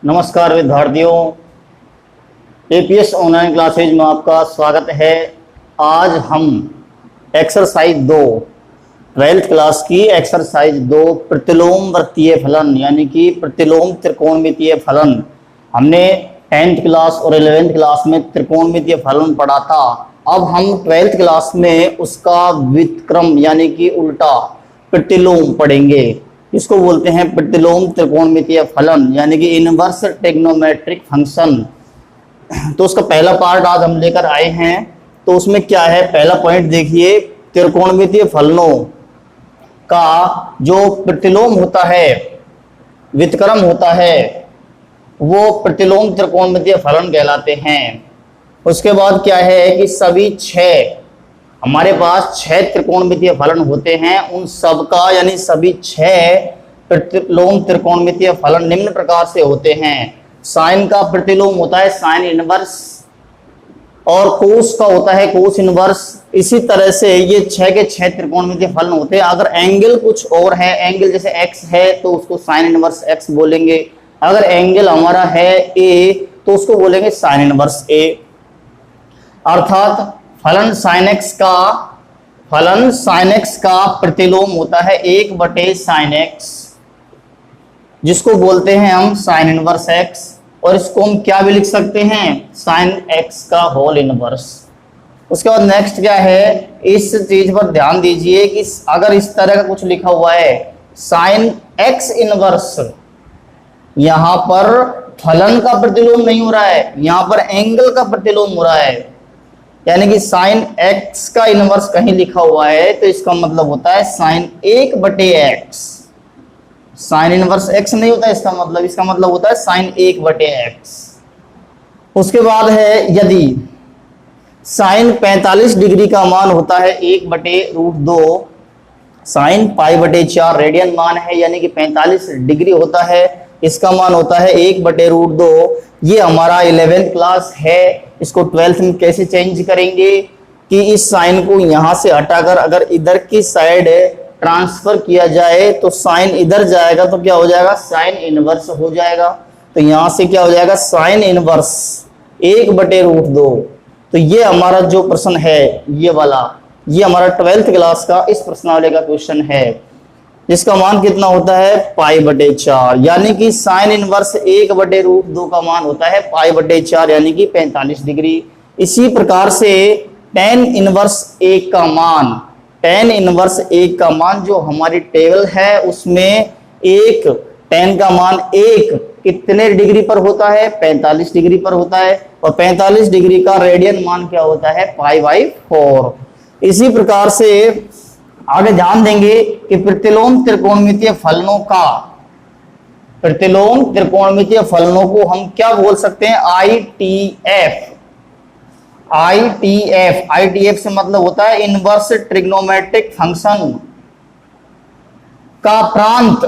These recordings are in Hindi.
नमस्कार विद्यार्थियों, एपीएस ऑनलाइन क्लासेज में आपका स्वागत है। आज हम एक्सरसाइज 2 12th क्लास की एक्सरसाइज 2 प्रतिलोम वृत्तीय फलन यानी कि प्रतिलोम त्रिकोणमितीय फलन, हमने 10th क्लास और 11th क्लास में त्रिकोणमितीय फलन पढ़ा था। अब हम 12th क्लास में उसका व्युत्क्रम यानी कि उल्टा प्रतिलोम पढ़ेंगे। इसको बोलते हैं प्रतिलोम त्रिकोणमितीय फलन यानी कि इनवर्स ट्रिग्नोमेट्रिक फंक्शन। तो उसका पहला पार्ट आज हम लेकर आए हैं। तो उसमें क्या है, पहला पॉइंट देखिए, त्रिकोणमितीय फलनों का जो प्रतिलोम होता है, व्युत्क्रम होता है, वो प्रतिलोम त्रिकोणमितीय फलन कहलाते हैं। उसके बाद क्या है कि सभी 6 हमारे पास 6 त्रिकोणमितीय फलन होते हैं, उन सब का यानी सभी 6 प्रतिलोम त्रिकोणमितीय फलन निम्न प्रकार से होते हैं। साइन का प्रतिलोम होता है साइन इनवर्स और कोस का होता है कोस इनवर्स। इसी तरह से ये 6 के 6 त्रिकोणमितीय फलन होते हैं। अगर एंगल कुछ और है, एंगल जैसे एक्स है तो उसको साइन इनवर्स एक्स बोलेंगे। अगर एंगल हमारा है ए तो उसको बोलेंगे साइन इनवर्स ए। अर्थात फलन sin x का प्रतिलोम होता है 1/sin x, जिसको बोलते हैं हम साइन इनवर्स x, और इसको हम क्या भी लिख सकते हैं, sin x का होल इनवर्स। उसके बाद नेक्स्ट क्या है, इस चीज पर ध्यान दीजिए कि अगर इस तरह का कुछ लिखा हुआ है sin x इनवर्स, यहां पर फलन का प्रतिलोम नहीं हो रहा है, यहां पर एंगल का प्रतिलोम हो रहा है। यानी कि साइन x का इनवर्स कहीं लिखा हुआ है तो इसका मतलब होता है sign 1/x। Sign inverse x नहीं होता इसका मतलब होता है साइन 1/x। उसके बाद है, यदि साइन 45 डिग्री का मान होता है 1/√2, साइन π/4 रेडियन मान है यानी कि 45 डिग्री होता है, इसका मान होता है 1/√2। ये हमारा 11th क्लास है। इसको 12th में कैसे चेंज करेंगे कि इस साइन को यहां से हटाकर अगर इधर की साइड ट्रांसफर किया जाए तो साइन इधर जाएगा तो क्या हो जाएगा, साइन इनवर्स हो जाएगा। तो यहां से क्या हो जाएगा, साइन इनवर्स 1/√2। तो ये हमारा जो प्रश्न है ये वाला, ये हमारा 12th क्लास का इस प्रश्नावली का क्वेश्चन है, जिसका मान कितना होता है π/4, यानी कि साइन इनवर्स 1/√2 का मान होता है π/4 यानी कि 45 डिग्री। इसी प्रकार से tan इनवर्स 1 का मान, tan इनवर्स 1 का मान जो हमारी टेबल है उसमें एक tan का मान 1 कितने डिग्री पर होता है, 45 डिग्री पर होता है, और 45 डिग्री का रेडियन मान क्या होता है, π/4। इसी प्रकार से आगे ध्यान देंगे कि प्रतिलोम त्रिकोणमितीय फलनों को हम क्या बोल सकते हैं, ITF से मतलब होता है इनवर्स ट्रिग्नोमेट्रिक फंक्शन का प्रांत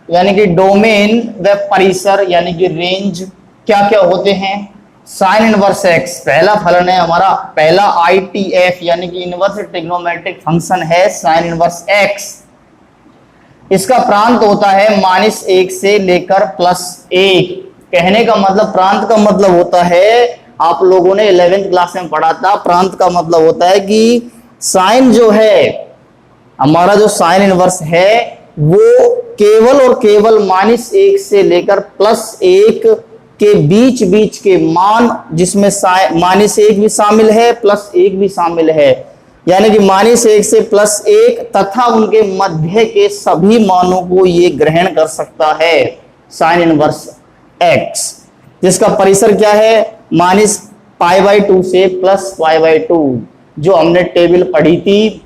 यानी कि डोमेन व परिसर यानी कि रेंज क्या क्या होते हैं। साइन इनवर्स x पहला फलन है हमारा, पहला ITF यानी कि इनवर्स ट्रिग्नोमेट्रिक फंक्शन है साइन इनवर्स x। इसका प्रांत होता है -1 से लेकर +1। कहने का मतलब, प्रांत का मतलब होता है, आप लोगों ने 11th क्लास में पढ़ा था, प्रांत का मतलब होता है कि साइन जो है हमारा, जो साइन इनवर्स है वो केवल और केवल -1 से लेकर +1 के बीच के मान, जिसमें -1 भी शामिल है +1 भी शामिल है, यानी कि -1 से +1 तथा उनके मध्य के सभी मानों को ये ग्रहण कर सकता है साइन इनवर्स x, जिसका परिसर क्या है, -π/2 से +π/2, जो हमने टेबल पढ़ी थी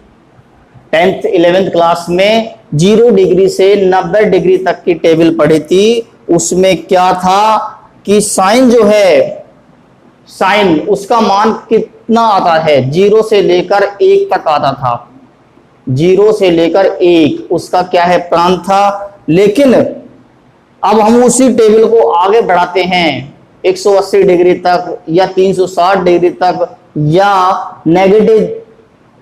10th 11th क्लास में, 0 डिग्री से 90 डिग्री तक की टेबल पढ़ी थी। उसमें क्या था कि साइन जो है, साइन उसका मान कितना आता है, 0 से लेकर 1 तक आता था, 0 से लेकर 1 उसका क्या है, प्रांत था। लेकिन अब हम उसी टेबल को आगे बढ़ाते हैं 180 डिग्री तक या 360 डिग्री तक, या नेगेटिव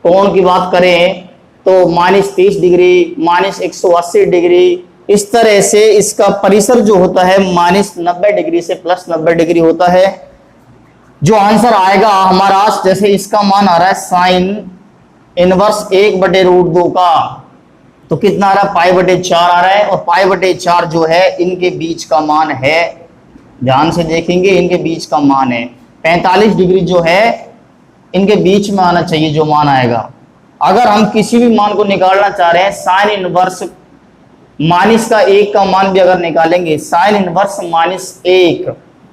कोण की बात करें तो -30 डिग्री, -180 डिग्री, इस तरह से इसका परिसर जो होता है -90 से +90 होता है। जो आंसर आएगा हमारा, जैसे इसका मान आ रहा है साइन इनवर्स 1/√2 का, तो कितना आ रहा है, π/4 आ रहा है। और π/4 जो है इनके बीच का मान है, ध्यान से देखेंगे, इनके बीच का मान है 45 डिग्री जो है इनके बीच में आना चाहिए जो मान आएगा। अगर हम किसी भी मान को निकालना चाह रहे हैं, साइन इनवर्स -1 का मान भी अगर निकालेंगे, साइन इनवर्स -1,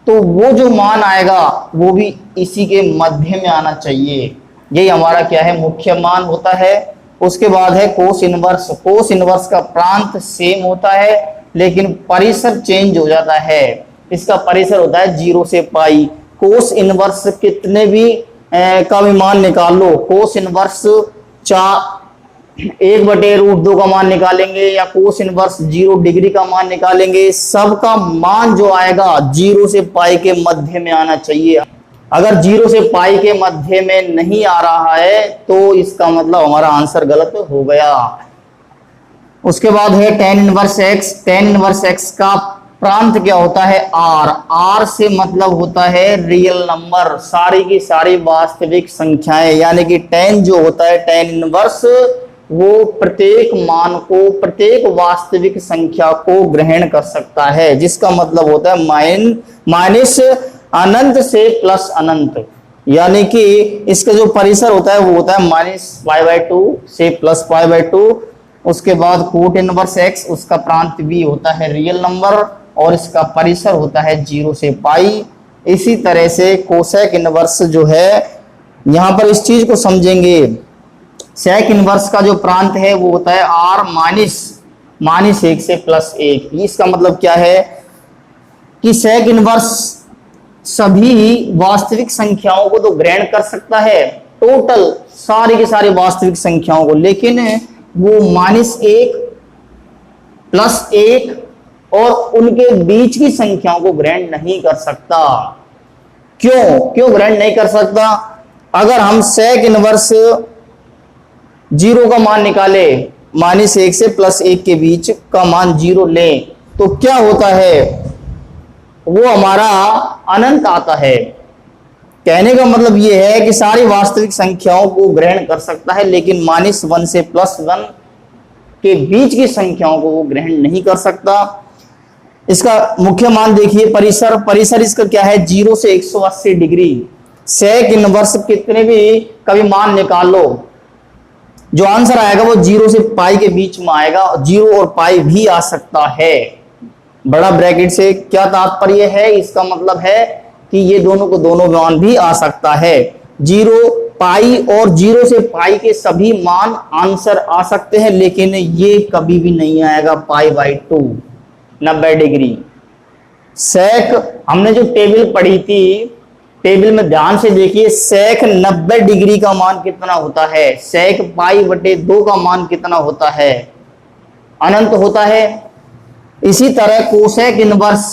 तो वो जो मान आएगा वो भी इसी के मध्य में आना चाहिए। यही हमारा क्या है, मुख्य मान होता है। उसके बाद है कोस इनवर्स। कोस इनवर्स का प्रांत सेम होता है लेकिन परिसर चेंज हो जाता है। इसका परिसर होता है 0 से पाई। कोस इनवर्स कितने भी का भी मान निकाल लो, कोस इनवर्स 1/√2 का मान निकालेंगे या कोस इनवर्स 0 डिग्री का मान निकालेंगे, सबका मान जो आएगा 0 से पाई के मध्य में आना चाहिए। अगर 0 से पाई के मध्य में नहीं आ रहा है तो इसका मतलब हमारा आंसर गलत हो गया। उसके बाद है tan inverse x। tan inverse x का प्रांत क्या होता है, r। r से मतलब होता है रियल नंबर, सारी की सारी वास्तविक संख्याएं। यानी कि tan जो होता है, tan इनवर्स, वो प्रत्येक मान को, प्रत्येक वास्तविक संख्या को ग्रहण कर सकता है, जिसका मतलब होता है माइनस अनंत से प्लस अनंत। यानी कि इसका जो परिसर होता है वो होता है -π/2 से +π/2। उसके बाद कोट इनवर्स x, उसका प्रांत भी होता है रियल नंबर और इसका परिसर होता है 0 से पाई। इसी तरह से कोसेक इनवर्स जो है, यहां पर इस चीज को समझेंगे, सेक इनवर्स का जो प्रांत है वो होता है r -1 से +1। इसका मतलब क्या है कि सेक इनवर्स सभी वास्तविक संख्याओं को तो ग्रहण कर सकता है, टोटल सारी की सारी वास्तविक संख्याओं को, लेकिन वो -1, +1 और उनके बीच की संख्याओं को ग्रहण नहीं कर सकता। क्यों ग्रहण नहीं कर सकता? अगर हम सेक इनवर्स 0 का मान निकाले, -1 से +1 के बीच का मान 0 लें, तो क्या होता है, वो हमारा अनंत आता है। कहने का मतलब ये है कि सारी वास्तविक संख्याओं को ग्रहण कर सकता है लेकिन -1 से +1 के बीच की संख्याओं को वो ग्रहण नहीं कर सकता। इसका मुख्य मान देखिए, परिसर इसका क्या है, 0 से 180 डिग्री। सेक इनवर्स कितने भी कभी मान निकाल लो, जो आंसर आएगा वो 0 से पाई के बीच में आएगा। 0 और पाई भी आ सकता है। बड़ा ब्रैकेट से क्या तात्पर्य है, इसका मतलब है कि ये दोनों को दोनों मान भी आ सकता है। 0 पाई और 0 से पाई के सभी मान आंसर आ सकते हैं, लेकिन ये कभी भी नहीं आएगा π/2 90 डिग्री। सेक हमने जो टेबल पढ़ी थी, टेबल में ध्यान से देखिए, सेक 90 डिग्री का मान कितना होता है, सेक π/2 का मान कितना होता है, अनंत होता है। इसी तरह कोसेक इनवर्स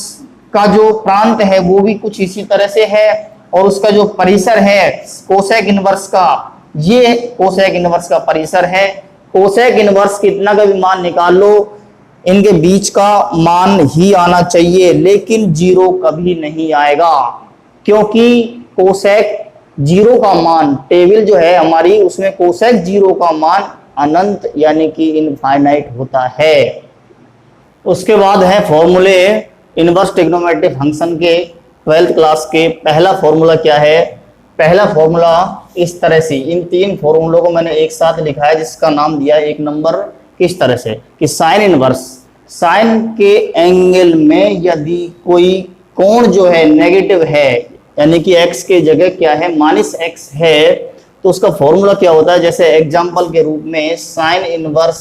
का जो प्रांत है वो भी कुछ इसी तरह से है, और उसका जो परिसर है कोसेक इनवर्स का, ये कोसेक इनवर्स का परिसर है। कोसेक इनवर्स कितना का भी मान निकाल लो, इनके बीच का मान ही आना चाहिए, लेकिन 0 कभी नहीं आएगा, क्योंकि कोसेक 0 का मान, टेबल जो है हमारी उसमें कोसेक 0 का मान अनंत यानी कि इनफाइनाइट होता है। उसके बाद है फॉर्मूले इनवर्स ट्रिग्नोमेट्रिक फंक्शन के 12th क्लास के। पहला फॉर्मूला क्या है, पहला फॉर्मूला इस तरह से, इन 3 फॉर्मूलों को मैंने एक साथ लिखा है, जिसका नाम दिया है 1 नंबर, किस तरह से कि साइन इनवर्स, साइन के एंगल में यदि कोई कोण जो है नेगेटिव है, यानी कि x के जगह क्या है -x है, तो उसका फॉर्मूला क्या होता है, जैसे एग्जांपल के रूप में साइन इनवर्स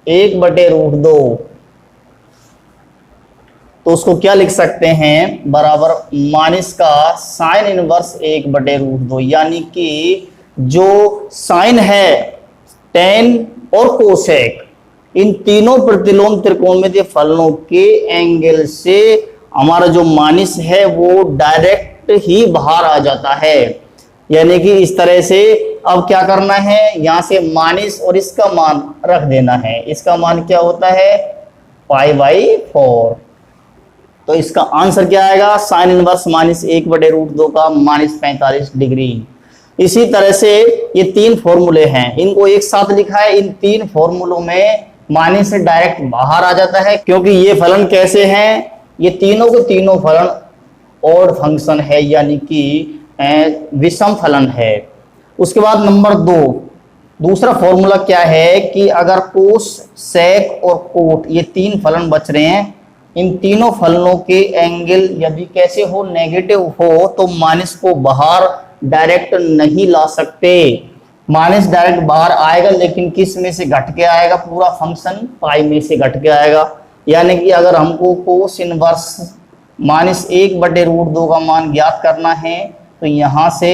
-1/√2, तो उसको क्या लिख सकते हैं, बराबर माइनस का साइन इनवर्स 1/√2, यानी कि जो साइन है, टेन और कोसेक, इन तीनों प्रतिलोम त्रिकोणमितीय फलनों के एंगल से हमारा जो माइनस है वो डायरेक्ट ही बाहर आ जाता है। यानी कि इस तरह से अब क्या करना है, यहां से माइनस और इसका मान रख देना है। इसका मान क्या होता है, π/4। तो इसका आंसर क्या आएगा, साइन इनवर्स -1/√2 का -45 डिग्री। इसी तरह से ये 3 फॉर्मूले हैं, इनको एक साथ लिखा है। इन 3 फॉर्मूलों में माइनस से डायरेक्ट बाहर आ जाता है, क्योंकि ये फलन कैसे हैं, ये तीनों के तीनों फलन ऑड फंक्शन है, यानी कि विषम फलन है। उसके बाद नंबर 2, दूसरा फॉर्मूला क्या है कि अगर कोस, सेक और कोट ये 3 फलन बच रहे हैं, इन तीनों फलनों के एंगल यदि कैसे हो, नेगेटिव हो, तो माइनस को बाहर डायरेक्ट नहीं ला सकते। माइनस डायरेक्ट बाहर आएगा, लेकिन किस में से घट के आएगा, पूरा फंक्शन पाई में से घट के आएगा। यानी कि अगर हमको कोस इनवर्स -1/√2 का मान ज्ञात करना है, तो यहां से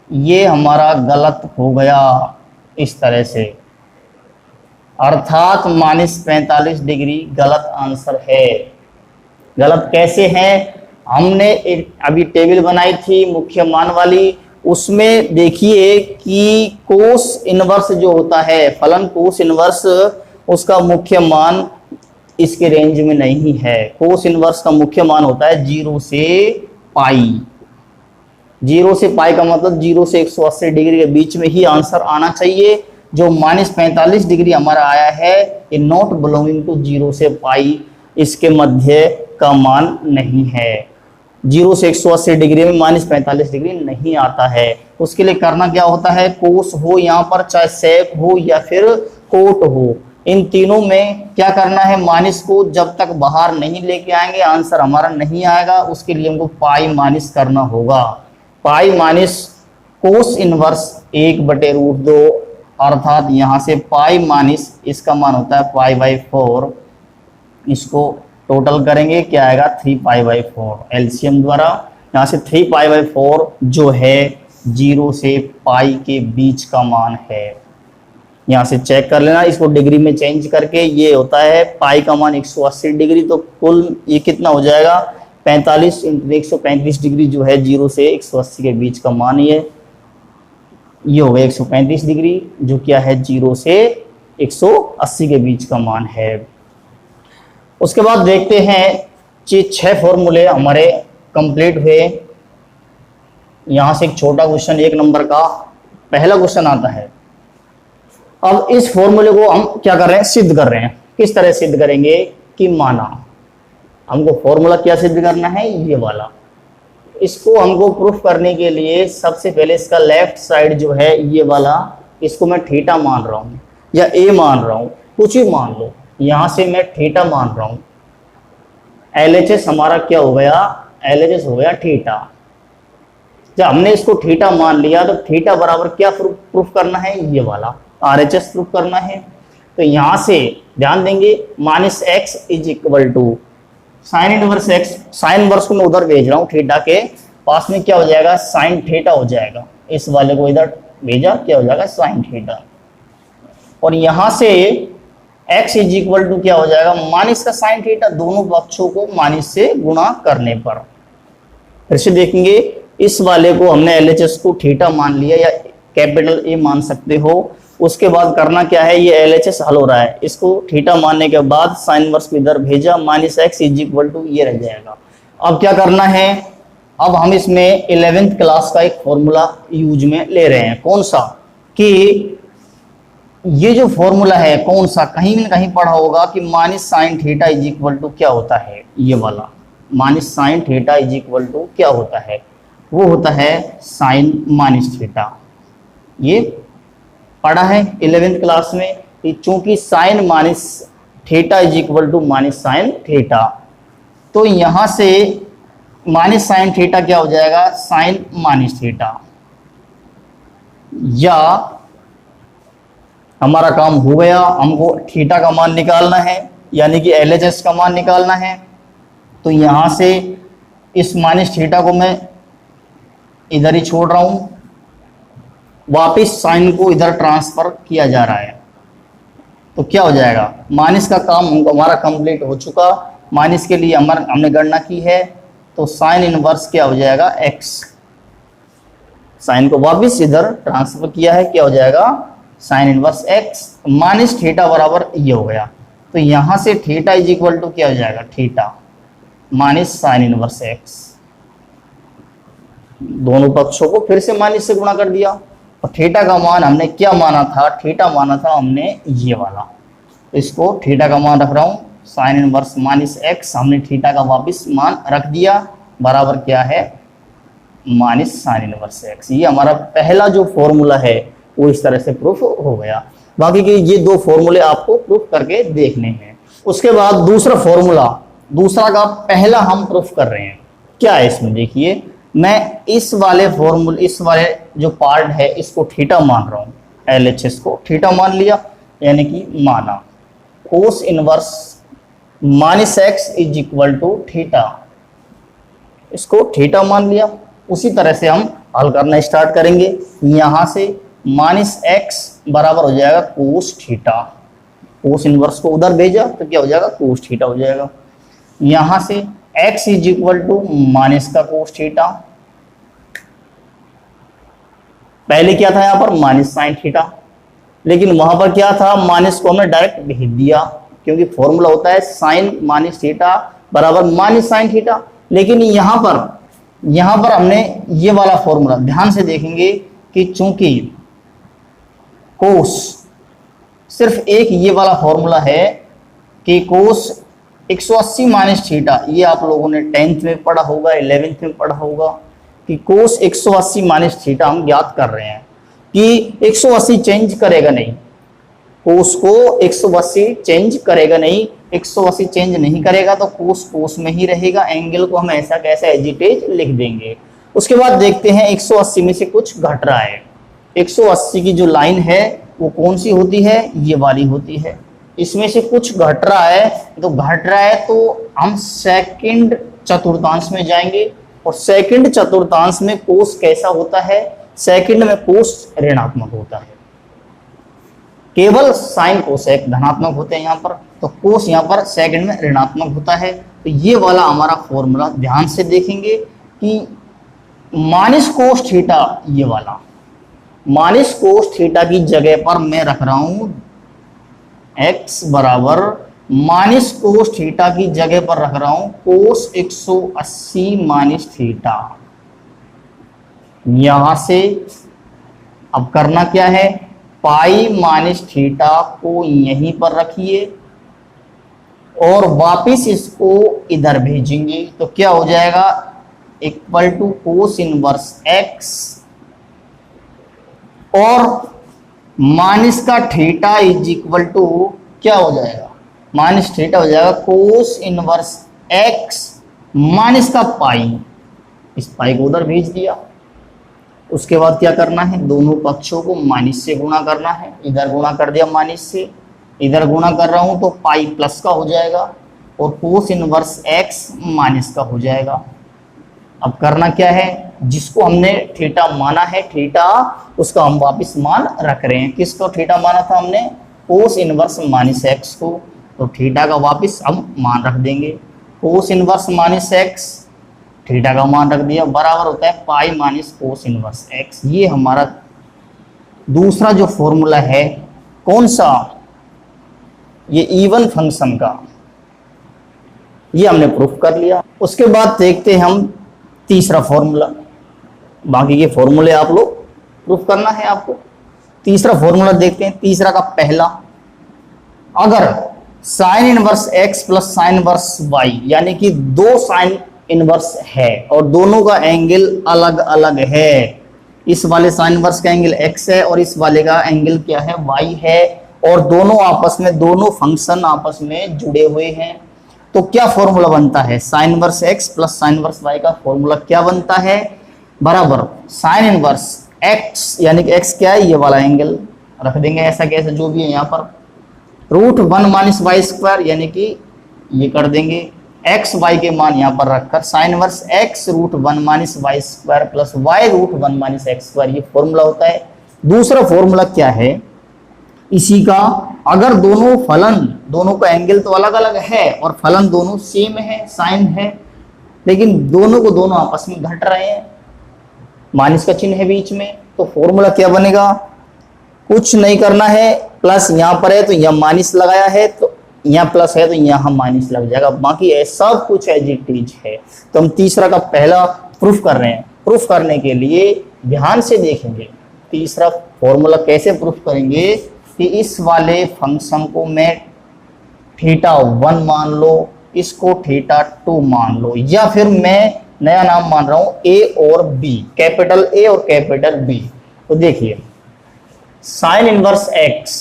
ये हमारा गलत हो गया इस तरह से, अर्थात -45 डिग्री गलत आंसर है। गलत कैसे है, हमने एक अभी टेबल बनाई थी मुख्य मान वाली, उसमें देखिए कि कोस इनवर्स जो होता है, फलन कोस इनवर्स, उसका मुख्य मान इसके रेंज में नहीं है। कोस इनवर्स का मुख्य मान होता है 0 से पाई। 0 से पाई का मतलब 0 से 180 डिग्री के बीच में ही आंसर आना चाहिए। जो -45 डिग्री हमारा आया है, ये नॉट बिलोंगिंग टू 0 से पाई, इसके मध्य का मान नहीं है। 0 से 180 डिग्री में -45 डिग्री नहीं आता है। उसके लिए करना क्या होता है, कोस हो यहाँ पर, चाहे सेक हो या फिर कोट हो, इन तीनों में क्या करना है, माइनस को जब तक बाहर नहीं लेके आएंगे आंसर हमारा नहीं आएगा। उसके लिए हमको पाई माइनस करना होगा। पाई माइनस कोस इनवर्स 1/√2, अर्थात यहाँ से पाई माइनस इसका मान होता है π/4। इसको टोटल करेंगे, क्या आएगा, 3π/4 एलसीएम द्वारा। यहाँ से 3π/4 जो है 0 से पाई के बीच का मान है। यहाँ से चेक कर लेना, इसको डिग्री में चेंज करके, ये होता है पाई का मान 180 डिग्री, तो कुल ये कितना हो जाएगा, 45 × 135 डिग्री जो है 0 से 180 के बीच का मान, ये हो गया 135 डिग्री, जो क्या है 0 से 180 के बीच का मान है। उसके बाद देखते हैं 6 फॉर्मूले हमारे कंप्लीट हुए। यहाँ से एक छोटा क्वेश्चन 1 नंबर का पहला क्वेश्चन आता है। अब इस फॉर्मूले को हम क्या कर रहे हैं, सिद्ध कर रहे हैं। किस तरह सिद्ध करेंगे कि माना हमको फॉर्मूला क्या सिद्ध करना है, ये वाला। इसको हमको प्रूफ करने के लिए सबसे पहले इसका लेफ्ट साइड जो है ये वाला, इसको मैं थीटा मान रहा हूँ या ए मान रहा हूँ, कुछ ही मान लो। यहाँ से मैं थीटा मान रहा हूँ। LHS हमारा क्या हो गया, LHS हो गया थीटा। जब हमने इसको थीटा मान लिया तो थीटा बराबर क्या प्रूफ करना है, ये वाला RHS प्रूफ करना है। तो यहाँ से ध्यान देंगे -x = sign inverse x, sine inverse को मैं उधर भेज रहा हूँ, थीटा के पास में क्या हो जाएगा, साइन थीटा हो जाएगा। इस वाले को इधर भेजा, क्या हो जाएगा, साइन थीटा। और यहाँ से x = क्या हो जाएगा, माइनस का साइन थीटा, दोनों पक्षों को माइनस से गुणा करने पर। फिर से देखेंगे, इस वाले को हमने LHS को थीटा मान लिया या कैपिटल A मान सकते हो। उसके बाद करना क्या है, ये LHS हल हो रहा है, इसको थीटा मानने के बाद साइन इनवर्स को इधर भेजा, -x = ये रह जाएगा। अब क्या करना है, अब हम इसमें 11th क्लास का एक फॉर्मूला यूज में ले रहे हैं। कौन सा, कि ये जो फॉर्मूला है कौन सा, कहीं न कहीं पढ़ा होगा कि -sin θ क्या होता है, ये वाला -sin θ क्या होता है, वो होता है sin -θ। ये पढ़ा है 11th क्लास में कि चूंकि sin θ = -sin θ, तो यहाँ से -sin θ क्या हो जाएगा, sin θ। या हमारा काम हो गया, हमको थीटा का मान निकालना है, यानी कि LHS का मान निकालना है। तो यहाँ से इस -θ को मैं इधर ही छोड़ रहा हूँ, वापिस साइन को इधर ट्रांसफर किया जा रहा है। तो क्या हो जाएगा, माइनस का काम हमारा कंप्लीट हो चुका। माइनस के लिए हमने गणना की है, तो साइन इनवर्स क्या हो जाएगा, x। साइन को वापस इधर ट्रांसफर किया है, क्या हो जाएगा sign inverse x minus theta बराबर ये हो गया। तो यहां से थीटा इज इक्वल टू क्या हो जाएगा theta minus sign inverse x. दोनों पक्षों को फिर से माइनस से गुणा कर दिया और थीटा का मान हमने क्या माना था, थीटा माना था हमने ये वाला। तो इसको थीटा का मान रख रहा हूं साइन इनवर्स माइनस एक्स, हमने थीटा का वापस मान रख दिया बराबर क्या है माइनस साइन इनवर्स एक्स। ये हमारा पहला जो फॉर्मूला है वो इस तरह से प्रूफ हो गया। बाकी के ये दो फॉर्मूले आपको प्रूफ करके देखने हैं। उसके बाद दूसरा फॉर्मूला, दूसरा का पहला हम प्रूफ कर रहे हैं। क्या है इसमें देखिए, मैं इस वाले फॉर्मूले, इस वाले जो पार्ट है इसको थीटा मान रहा हूं, LHS को थीटा मान लिया, यानी कि माना cos inverse minus x is equal to theta, इसको थीटा मान लिया। उसी तरह से हम हल करना स्टार्ट करेंगे। यहां से माइनस एक्स बराबर हो जाएगा कोस थीटा, कोस इनवर्स को उधर भेजा तो क्या हो जाएगा कोस थीटा हो जाएगा। यहां से x is equal to minus का कोस थीटा, पहले क्या था यहां पर माइनस साइन थीटा, लेकिन वहां पर क्या था माइनस को हमने डायरेक्ट भेज दिया क्योंकि फॉर्मूला होता है साइन माइनस थीटा बराबर माइनस साइन थीटा। लेकिन यहां पर हमने ये वाला फॉर्मूला ध्यान से देखेंगे कि चूंकि कोस सिर्फ एक ये वाला फॉर्मूला है कि कोस 180 माइनस थीटा, ये आप लोगों ने 10th में पढ़ा होगा, 11th में पढ़ा होगा कि कोस 180 माइनस थीटा हम ज्ञात कर रहे हैं कि 180 चेंज करेगा नहीं, कोस को 180 चेंज करेगा नहीं, 180 चेंज नहीं करेगा तो कोस कोस में ही रहेगा। एंगल को हम ऐसा कैसा एजिटेज लिख देंगे। उसके बाद देखते हैं 180 में से कुछ घट रहा है। 180 की जो लाइन है वो कौन सी होती है, ये वाली होती है। इसमें से कुछ घट रहा है तो हम सेकंड चतुर्थांश में जाएंगे और सेकंड चतुर्थांश में कोस कैसा होता है, सेकंड में कोस ऋणात्मक होता है, केवल साइन कोसेक धनात्मक होते हैं यहाँ पर, तो कोस यहाँ पर सेकंड में ऋणात्मक होता है। तो ये वाला हमारा फॉर्मूला ध्यान से देखेंगे कि माइनस कोस थीटा, ये वाला माइनस कोस थीटा की जगह पर मैं रख रहा हूं x बराबर माइनस कोस थीटा की जगह पर रख रहा हूं कोस 180 माइनस थीटा। यहां से अब करना क्या है, पाई माइनस थीटा को यहीं पर रखिए और वापिस इसको इधर भेजेंगे तो क्या हो जाएगा equal to cos inverse x और माइनस का थीटा इज इक्वल टू क्या हो जाएगा, माइनस थीटा हो जाएगा कोस इनवर्स x माइनस का पाई, इस पाई को उधर भेज दिया। उसके बाद क्या करना है, दोनों पक्षों को माइनस से गुणा करना है। इधर गुणा कर दिया माइनस से, इधर गुणा कर रहा हूं तो पाई प्लस का हो जाएगा और कोस इनवर्स x माइनस का हो जाएगा। अब करना क्या है, जिसको हमने थीटा माना है थीटा, उसका हम वापस मान रख रहे हैं। किसको थीटा माना था हमने, कोस इनवर्स माइनस एक्स को, तो थीटा का वापस हम मान रख देंगे। कोस इनवर्स माइनस एक्स थीटा का मान रख दिया बराबर होता है pi minus cos inverse x. ये हमारा दूसरा जो फॉर्मूला है, कौन सा, ये इवन फंक्शन का, ये हमने प्रूफ कर लिया। उसके बाद देखते हैं हम तीसरा फॉर्मूला। बाकी के फॉर्मूले आप लोग प्रूफ करना है आपको। तीसरा फॉर्मूला देखते हैं। तीसरा का पहला, अगर sign inverse x plus sine inverse y यानी कि दो साइन इनवर्स है और दोनों का एंगल अलग अलग है, इस वाले साइन इनवर्स का एंगल x है और इस वाले का एंगल क्या है, y है, और दोनों आपस में, दोनों फंक्शन आपस में जुड़े हुए हैं, तो क्या फॉर्मूला बनता है, sign inverse x plus sine inverse y का फॉर्मूला क्या बनता है, बराबर साइन इनवर्स x यानी कि x क्या है, ये वाला एंगल रख देंगे ऐसा कैसे जो भी है यहाँ पर, रूट 1 माइनस वाई स्क्वायर यानी कि ये कर देंगे x y के मान यहाँ पर रखकर sine inverse x root 1 minus y square plus y root 1 minus x square, ये फॉर्मूला होता है। दूसरा फॉर्मूला क्या है इसी का, अगर दोनों फलन, दोनों का एंगल तो अलग अलग है और फलन दोनों सेम है, साइन है, लेकिन दोनों को दोनों आपस में घट रहे हैं, माइनस का चिन्ह है बीच में, तो फॉर्मूला क्या बनेगा, कुछ नहीं करना है, प्लस यहाँ पर है तो यहाँ माइनस लगाया है, तो यहाँ प्लस है तो यहाँ माइनस लग जाएगा, बाकी सब कुछ एज इट इज है। तो हम तीसरा का पहला प्रूफ कर रहे हैं। प्रूफ करने के लिए ध्यान से देखेंगे तीसरा फॉर्मूला कैसे प्रूफ करेंगे कि इस वाले फंक्शन को मैं θ1 मान लो, इसको θ2 मान लो, या फिर मैं नया नाम मान रहा हूं ए और बी, कैपिटल ए और कैपिटल बी। तो देखिए साइन इनवर्स एक्स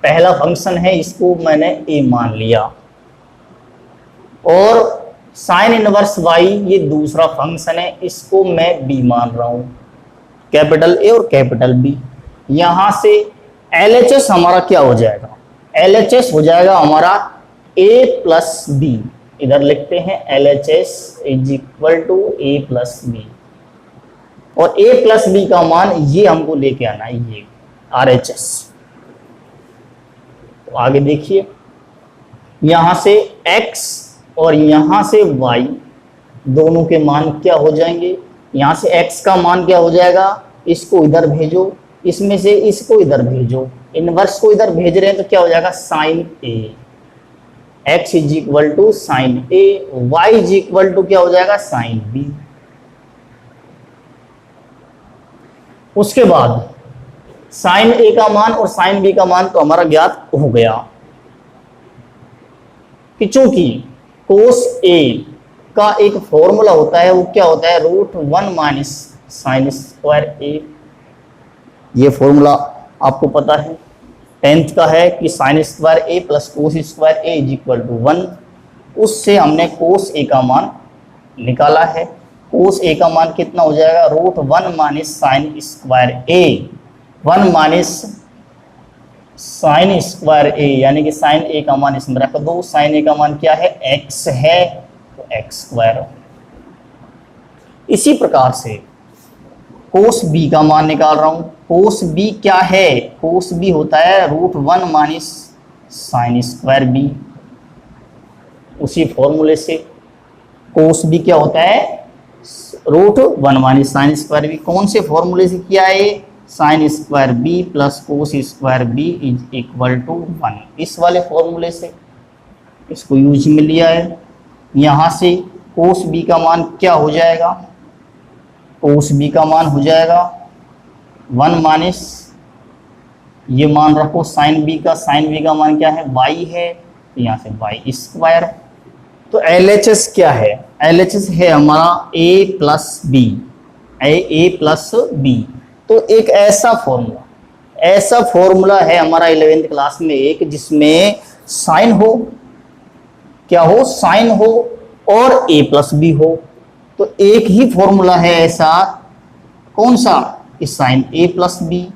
पहला फंक्शन है, इसको मैंने ए मान लिया, और साइन इनवर्स वाई ये दूसरा फंक्शन है, इसको मैं बी मान रहा हूं, कैपिटल ए और कैपिटल बी। यहां से LHS हमारा क्या हो जाएगा, LHS हो जाएगा हमारा a प्लस बी, इधर लिखते हैं LHS is equal to a plus b, और a प्लस बी का मान ये हमको लेके आना है, ये RHS। तो आगे देखिए यहां से x और यहां से y दोनों के मान क्या हो जाएंगे, यहां से x का मान क्या हो जाएगा, इसको इधर भेजो, इसमें से इसको इधर भेजो, इनवर्स को इधर भेज रहे हैं तो क्या हो जाएगा sine a, x is equal to sine a, y is equal to क्या हो जाएगा साइन b। उसके बाद साइन a का मान और साइन b का मान तो हमारा ज्ञात हो गया कि चूंकि कोस a का एक फॉर्मूला होता है, वो क्या होता है √1 माइनस साइन स्क्वायर a। ये फॉर्मूला आपको पता है 10th का है कि sine square a plus cos square a is equal to 1। उससे हमने कोस a का मान निकाला है। कोस a का मान कितना हो जाएगा, √1 minus sine square a, 1 minus sine square a, यानी कि साइन a का मान इसमें रख दो। साइन a का मान क्या है, x है, तो x स्क्वायर। इसी प्रकार से कोस b का मान निकाल रहा हूं। कोस b क्या है, कोस b होता है √1 माइनस साइन स्क्वायर b। उसी फॉर्मूले से कोस b क्या होता है, √1 माइनस साइन स्क्वायर b। कौन से फॉर्मूले से किया है, sine square b plus cos square b is equal to 1, इस वाले फॉर्मूले से इसको यूज में लिया है। यहाँ से कोस b का मान क्या हो जाएगा, कोस b का मान हो जाएगा 1 माइनस, ये मान रखो साइन b का, साइन b का मान क्या है y है, तो यहाँ से y स्क्वायर। तो LHS क्या है, LHS है हमारा a plus b, a plus b. तो एक ऐसा फॉर्मूला है हमारा 11th क्लास में एक, जिसमें साइन हो, क्या हो, साइन हो और a प्लस बी हो। तो एक ही फॉर्मूला है ऐसा, कौन सा, कि साइन a प्लस बी।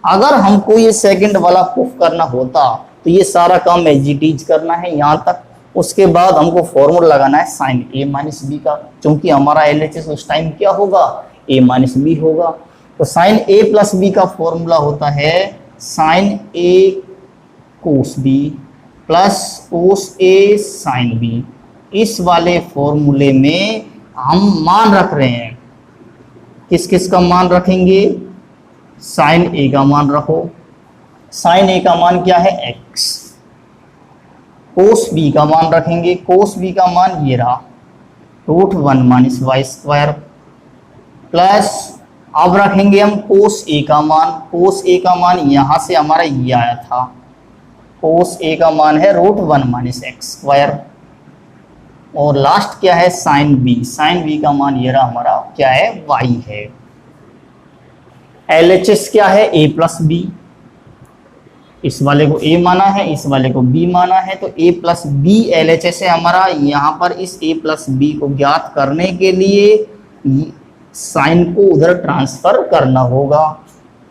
अगर हमको ये सेकंड वाला प्रूफ करना होता तो ये सारा काम एजिटीज करना है यहाँ तक, उसके बाद हमको फॉर्मूला लगाना है साइन a माइनस बी का, क्योंकि हमारा LHS उस टाइम क्या होगा, a माइनस बी होगा। तो साइन a प्लस बी का फॉर्मूला होता है sine a cos b plus cos a sine b। इस वाले फॉर्मूले में हम मान रख रहे हैं, किस किस का मान रखेंगे, साइन a का मान रखो, साइन a का मान क्या है x, कोस b का मान रखेंगे, कोस b का मान ये रहा √1 माइनस वाई स्क्वायर, प्लस अब रखेंगे हम कोस a का मान। कोस a का मान यहां से हमारा ये आया था, कोस a का मान है √1 माइनस एक्स स्क्वायर, और लास्ट क्या है साइन b, साइन b का मान ये रहा हमारा क्या है, y है। LHS क्या है, a प्लस बी, इस वाले को a माना है, इस वाले को b माना है, तो a प्लस बी LHS है हमारा। यहाँ पर इस a प्लस बी को ज्ञात करने के लिए साइन को उधर ट्रांसफर करना होगा,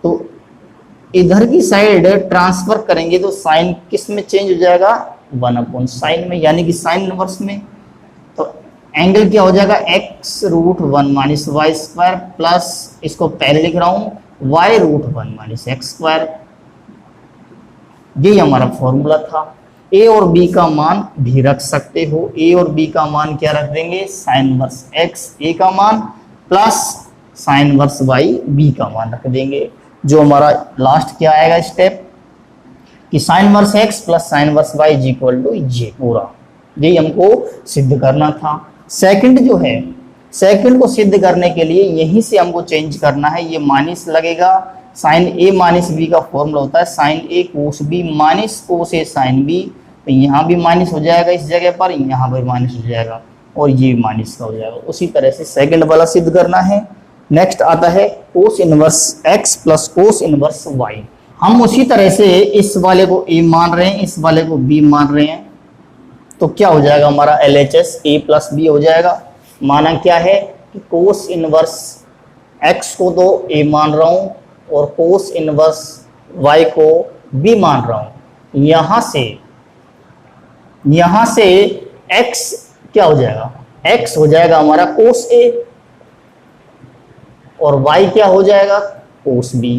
तो इधर की साइड ट्रांसफर करेंगे तो साइन किस में चेंज हो जाएगा, 1/साइन में, यानी कि साइन इनवर्स में। तो एंगल क्या हो जाएगा, x √1 minus y square plus, इसको पहले लिख रहा हूं y √1 माइनस एक्स स्क्वायर। यही हमारा फॉर्मूला था। a और b का मान भी रख सकते हो, a और b का मान क्या रख देंगे, साइन इनवर्स x a का मान plus sine inverse y b का मान रख देंगे। जो हमारा लास्ट क्या आएगा स्टेप कि sine inverse x plus sine inverse y is equal to J पूरा, यही हमको सिद्ध करना था। सेकंड जो है, सेकंड को सिद्ध करने के लिए यहीं से हमको चेंज करना है, ये माइनस लगेगा। साइन ए माइनस बी का फॉर्मूला होता है साइन ए कोस बी माइनस कोस ए साइन बी, तो यहाँ भी माइनस हो जाएगा इस जगह पर, यहाँ पर माइनस हो जाएगा और ये माइनस का हो जाएगा। उसी तरह से सेकंड वाला सिद्ध करना है। नेक्स्ट आता है cos inverse x plus cos inverse y. हम उसी तरह से इस वाले को ए मान रहे हैं, इस वाले को बी मान रहे हैं, तो क्या हो जाएगा हमारा LHS ए प्लस बी हो जाएगा। माना क्या है कि कोस इनवर्स एक्स को तो ए मान रहा हूं और कोस इनवर्स वाई को बी मान रहा हूं। यहां से एक्स क्या हो जाएगा, एक्स हो जाएगा हमारा कोस ए और वाई क्या हो जाएगा कोस बी।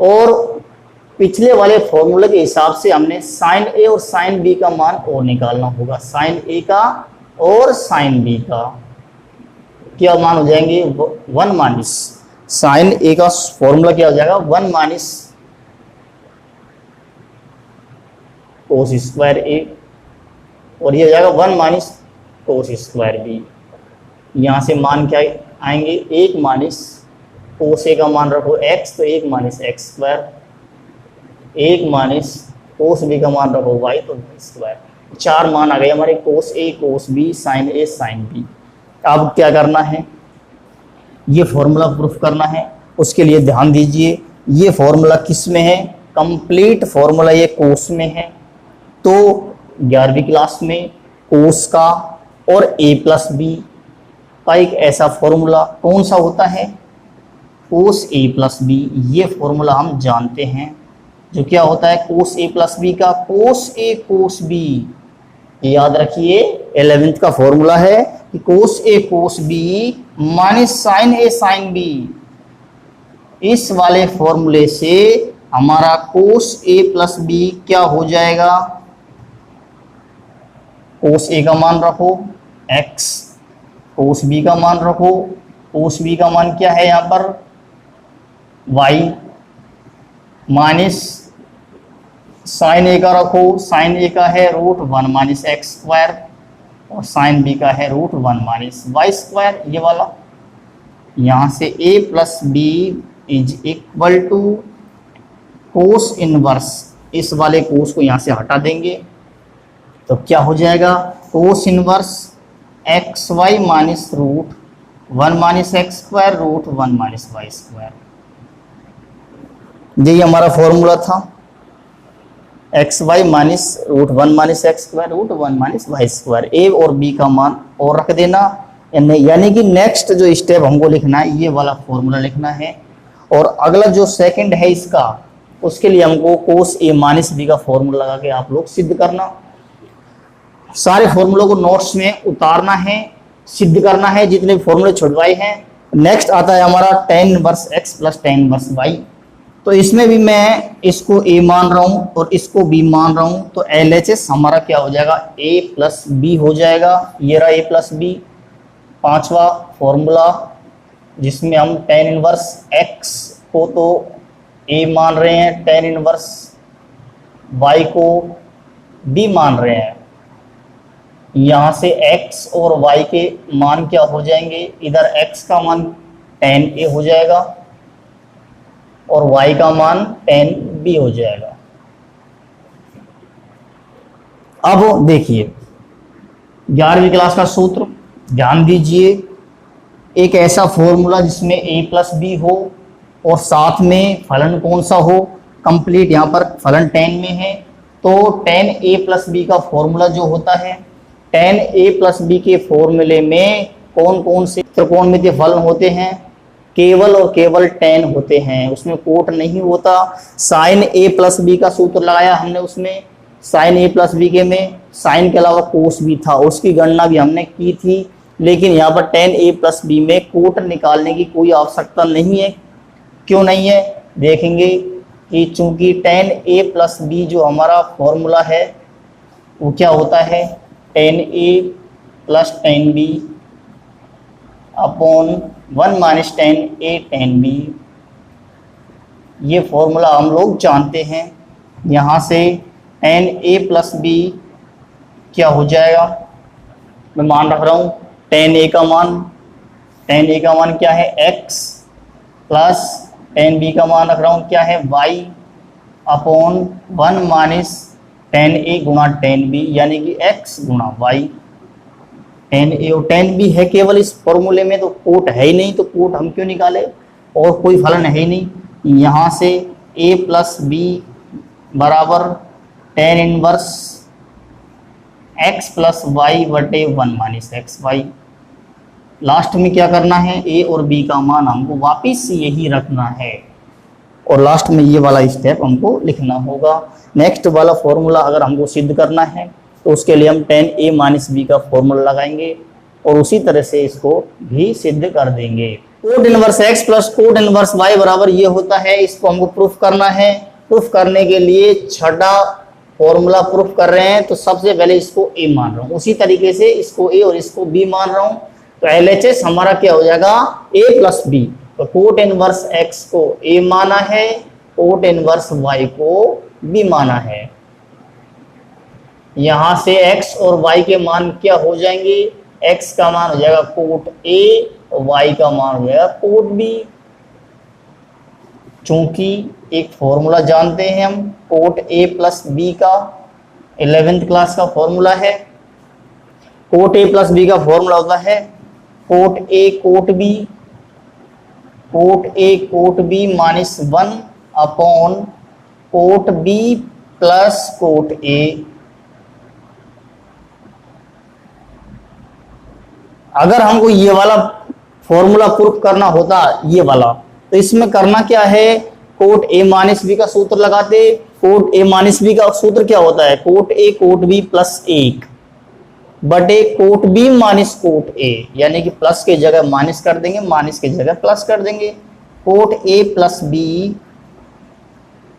और पिछले वाले फॉर्मूले के हिसाब से हमने साइन ए और साइन बी का मान और निकालना होगा। साइन ए का और साइन बी का क्या मान हो जाएंगे 1 माइनस, साइन ए का फॉर्मूला क्या हो जाएगा 1 माइनस कोस स्क्वायर ए और ये हो जाएगा 1 माइनस कोस स्क्वायर बी। यहाँ से मान क्या आएंगे 1 माइनस कोस ए का मान रखो x, तो 1 minus x square, 1 minus cos b का मान रखो y, तो y स्क्वायर। 4 मान आ गए हमारे कोस ए कोस बी साइन ए साइन बी। अब क्या करना है, ये फॉर्मूला प्रूफ करना है। उसके लिए ध्यान दीजिए ये फॉर्मूला किस में है, कंप्लीट फॉर्मूला ये कोस में है। तो 11वीं क्लास में कोस का और a प्लस बी का एक ऐसा फॉर्मूला कौन सा होता है कोस a प्लस बी, ये फॉर्मूला हम जानते हैं। जो क्या होता है कोस a प्लस बी का कोस a कोस b, याद रखिए 11th का फॉर्मूला है कि cos a cos b minus sine a sine b। इस वाले फॉर्मूले से हमारा कोस a प्लस बी क्या हो जाएगा, कोस a का मान रखो x, कोस b का मान रखो, कोस b का मान क्या है यहाँ पर y, माइनस साइन ए का रखो, साइन ए का है √1 माइनस एक्स स्क्वायर और साइन बी का है √1 माइनस वाई स्क्वायर, ये वाला। यहाँ से a plus b is equal to cos inverse, इस वाले कोस को यहाँ से हटा देंगे तो क्या हो जाएगा cos inverse x y minus √1 minus x square √1 minus y square. यही हमारा फॉर्मूला था x y minus √1 minus x square √1 minus y square. A और बी का मान और रख देना, यानी कि नेक्स्ट जो स्टेप हमको लिखना है ये वाला फॉर्मूला लिखना है। और अगला जो सेकंड है इसका, उसके लिए हमको कोस ए माइनस बी का फॉर्मूला लगा के आप लोग सिद्ध करना। सारे फॉर्मूलों को नोट्स में उतारना है, सिद्ध करना है जितने फॉर्मूले छुड़वाए हैं। नेक्स्ट आता है हमारा tan inverse x plus tan inverse y। तो इसमें भी मैं इसको a मान रहा हूं और इसको b मान रहा हूं, तो LHS हमारा क्या हो जाएगा a प्लस बी हो जाएगा। ये रहा a प्लस बी, पांचवा फॉर्मूला जिसमें हम tan इनवर्स x को तो a मान रहे हैं, tan इनवर्स y को b मान रहे हैं। यहाँ से x और y के मान क्या हो जाएंगे, इधर x का मान tan a हो जाएगा और y का मान tan b हो जाएगा। अब देखिए 11वीं क्लास का सूत्र ध्यान दीजिए, एक ऐसा फॉर्मूला जिसमें a प्लस बी हो और साथ में फलन कौन सा हो, कंप्लीट यहाँ पर फलन tan में है, तो tan a प्लस बी का फॉर्मूला जो होता है, tan a प्लस बी के फॉर्मूले में कौन कौन से त्रिकोणमितीय फलन होते हैं, केवल और केवल tan होते हैं, उसमें कोट नहीं होता। साइन a प्लस बी का सूत्र लगाया हमने, उसमें साइन a प्लस बी के में साइन के अलावा कोस भी था, उसकी गणना भी हमने की थी। लेकिन यहाँ पर tan a प्लस बी में कोट निकालने की कोई आवश्यकता नहीं है। क्यों नहीं है, देखेंगे कि चूंकि tan a प्लस बी जो हमारा फॉर्मूला है वो क्या होता है tan a plus tan b upon 1 minus tan a tan b. ये फॉर्मूला हम लोग जानते हैं। यहाँ से टेन ए प्लस बी क्या हो जाएगा, मैं मान रख रहा हूँ टेन ए का मान क्या है x प्लस टेन बी का मान रख रहा हूँ क्या है y अपॉन 1 माइनस टेन ए गुणा टेन बी यानी कि x गुणा y। टेन ए और टेन बी है केवल इस फॉर्मूले में, तो कोट है ही नहीं, तो कोट हम क्यों निकाले, और कोई फलन है ही नहीं। यहाँ से a प्लस बी बराबर tan inverse x plus y बटे 1 माइनस एक्स वाई। लास्ट में क्या करना है, a और b का मान हमको वापिस यही रखना है और लास्ट में ये वाला स्टेप हमको लिखना होगा। नेक्स्ट वाला फॉर्मूला अगर हमको सिद्ध करना है तो उसके लिए हम टेन ए माइनस बी का फॉर्मूला लगाएंगे और उसी तरह से इसको भी सिद्ध कर देंगे। Cot inverse x plus cot inverse y बराबर ये होता है। इसको हमको प्रूफ करना है। प्रूफ करने के लिए छठा फॉर्मूला प्रूफ कर रहे हैं, तो सबसे पहले इसको a मान रहा हूँ, उसी तरीके से इसको a और इसको b मान रहा हूँ। तो LHS हमारा क्या हो जाएगा, a प्लस b। तो कोट इनवर्स x को a माना है, कोट इनवर्स y को b माना है। यहां से x और y के मान क्या हो जाएंगे, x का मान हो जाएगा कोट a और y का मान हो जाएगा कोट b। चूंकि एक फॉर्मूला जानते हैं हम कोट a प्लस बी का, 11th क्लास का फॉर्मूला है। कोट a प्लस बी का फॉर्मूला होता है cot a cot b, cot a cot b minus 1 upon cot b plus cot a। अगर हमको ये वाला फॉर्मूला प्रूफ करना होता ये वाला, तो इसमें करना क्या है, कोट a माइनस बी का सूत्र लगाते। कोट a माइनस बी का सूत्र क्या होता है, cot a cot b plus 1 बटे cot b minus cot a, यानी कि प्लस के जगह माइनस कर देंगे, माइनस के जगह प्लस कर देंगे। कोट a प्लस b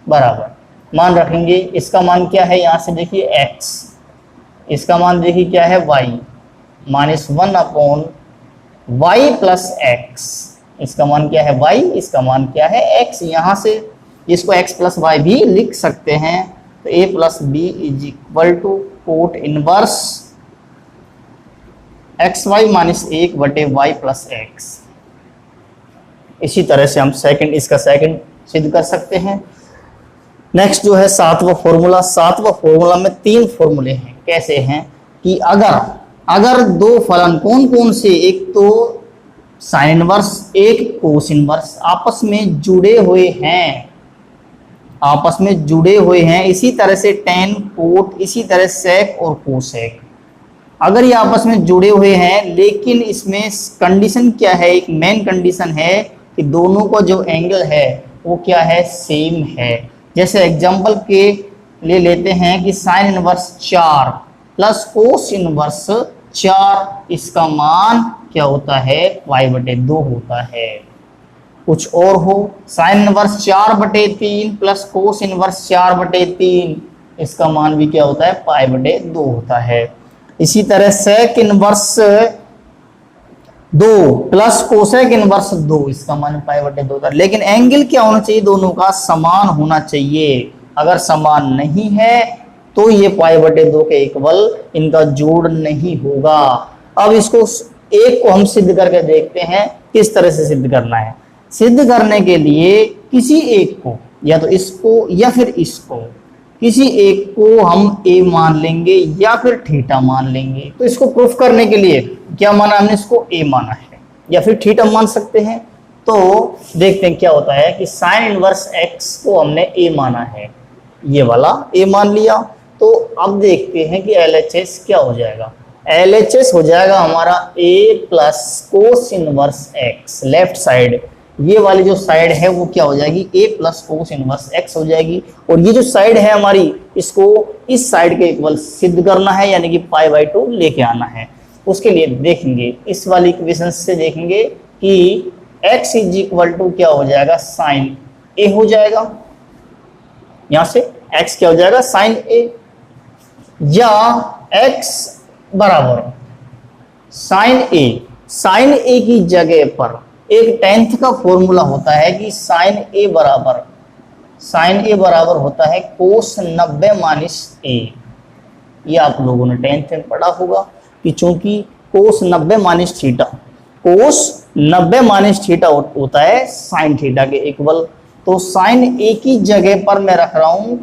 बराबर मान रखेंगे, इसका मान क्या है, यहां से देखिए x, इसका मान देखिए क्या है y minus 1 upon y plus x. इसका मान क्या है y, इसका मान क्या है x। यहां से इसको x प्लस वाई भी लिख सकते हैं। तो a plus b is equal to cot inverse x y minus 1 बटे वाई प्लस एक्स। इसी तरह से हम इसका सेकंड सिद्ध कर सकते हैं। नेक्स्ट जो है सातवां फॉर्मूला। सातवां फॉर्मूला में 3 फॉर्मूले हैं। कैसे हैं कि अगर दो फलन कौन कौन से, एक तो साइन इनवर्स एक कोस इनवर्स आपस में जुड़े हुए हैं, इसी तरह से टेन कोट, इसी तरह सेक और कोसेक, अगर ये आपस में जुड़े हुए हैं, लेकिन इसमें कंडीशन क्या है, एक मेन कंडीशन है कि दोनों का जो एंगल है वो क्या है, सेम है। जैसे एग्जांपल के लिए लेते हैं कि sine inverse 4 plus cos inverse 4, इसका मान क्या होता है, y/2 होता है। कुछ और हो, sine inverse 4/3 plus cos inverse 4/3, इसका मान भी क्या होता है, π/2 होता है। इसी तरह sec inverse 2 plus cosec inverse 2, इसका मान π/2 होता है। लेकिन एंगल क्या होना चाहिए, दोनों का समान होना चाहिए। अगर समान नहीं है तो ये π/2 के इक्वल इनका जोड़ नहीं होगा। अब इसको एक को हम सिद्ध करके देखते हैं किस तरह से सिद्ध करना है। सिद्ध करने के लिए किसी एक को, या तो इसको या फिर इसको, किसी एक को हम a मान लेंगे या फिर थीटा मान लेंगे। तो इसको प्रूफ करने के लिए क्या माना हमने, इसको a माना है या फिर थीटा मान सकते हैं। तो देखते हैं क्या होता है कि साइन इनवर्स x को हमने a माना है, ये वाला a मान लिया। तो अब देखते हैं कि LHS क्या हो जाएगा। LHS हो जाएगा हमारा a plus cos inverse x, left side, ये वाली जो साइड है वो क्या हो जाएगी, a plus cos inverse x हो जाएगी। और ये जो साइड है हमारी, इसको इस साइड के इक्वल सिद्ध करना है, यानी कि π/2 लेके आना है। उसके लिए देखेंगे इस वाली इक्वेशन से, देखेंगे कि x इज इक्वल टू क्या हो जाएगा, साइन a हो जाएगा। यहां से x क्या हो जाएगा, साइन a, या x बराबर साइन a साइन ए की जगह पर एक 10th का फॉर्मूला होता है कि साइन ए बराबर होता है कोस 90 माइनस ए। ये आप लोगों ने 10th में पढ़ा होगा कि चूंकि कोस 90 माइनस थीटा, कोस 90 माइनस थीटा होता है साइन थीटा के इक्वल। तो साइन ए की जगह पर मैं रख रहा हूं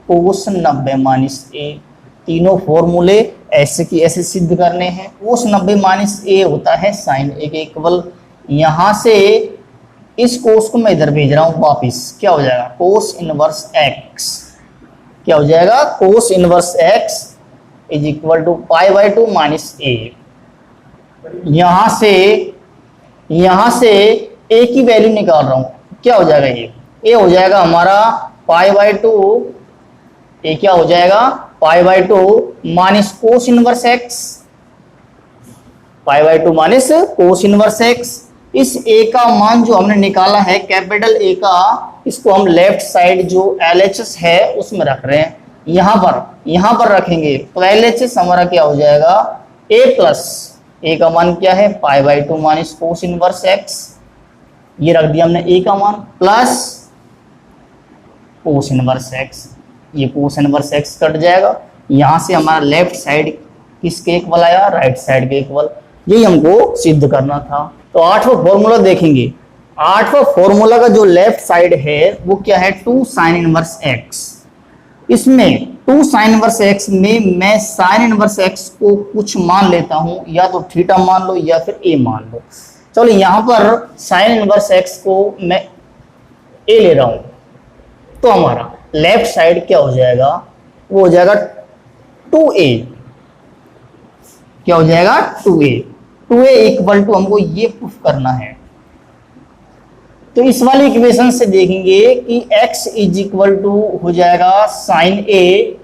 कोस 90 माइनस ए। तीनों फॉर्मूले ऐसे की ऐसे सिद्ध करने हैं। कोस 90 माइनस ए होता है साइन ए के इक्वल। यहां से इस कोस को मैं इधर भेज रहा हूं वापिस, क्या हो जाएगा कोस इनवर्स एक्स। क्या हो जाएगा cos inverse x is equal to pi by 2 minus a. यहां से ए की वैल्यू निकाल रहा हूं, क्या हो जाएगा ये हो जाएगा हमारा पाई बाई 2। ए क्या हो जाएगा पाई by 2 minus cos inverse x, pi by 2 minus cos inverse x. इस ए का मान जो हमने निकाला है कैपिटल ए का, इसको हम लेफ्ट साइड जो LHS है उसमें रख रहे हैं। यहां पर रखेंगे तो LHS हमारा क्या हो जाएगा ए प्लस ए का मान क्या है पाई by 2 minus cos inverse x. ये रख दिया हमने ए का मान प्लस कोस इनवर्स एक्स। ये कोस इनवर्स एक्स कट जाएगा। यहां से हमारा लेफ्ट साइड किसके इक्वल आया राइट साइड के इक्वल। यही हमको सिद्ध करना था। तो 8वां फॉर्मूला देखेंगे। 8वां फॉर्मूला का जो लेफ्ट साइड है वो क्या है 2 साइन इनवर्स एक्स। इसमें 2 साइन इनवर्स एक्स में मैं साइन इनवर्स एक्स को कुछ मान लेता हूं, या तो थीटा मान लो या फिर ए मान लो। चलो यहां पर साइन इनवर्स एक्स को मैं ए ले रहा हूं, तो हमारा लेफ्ट साइड क्या हो जाएगा वो हो जाएगा 2a। क्या हो जाएगा 2a इक्वल टू हमको ये प्रूफ करना है। तो इस वाले इक्वेशन से देखेंगे कि x इज इक्वल टू हो जाएगा साइन ए।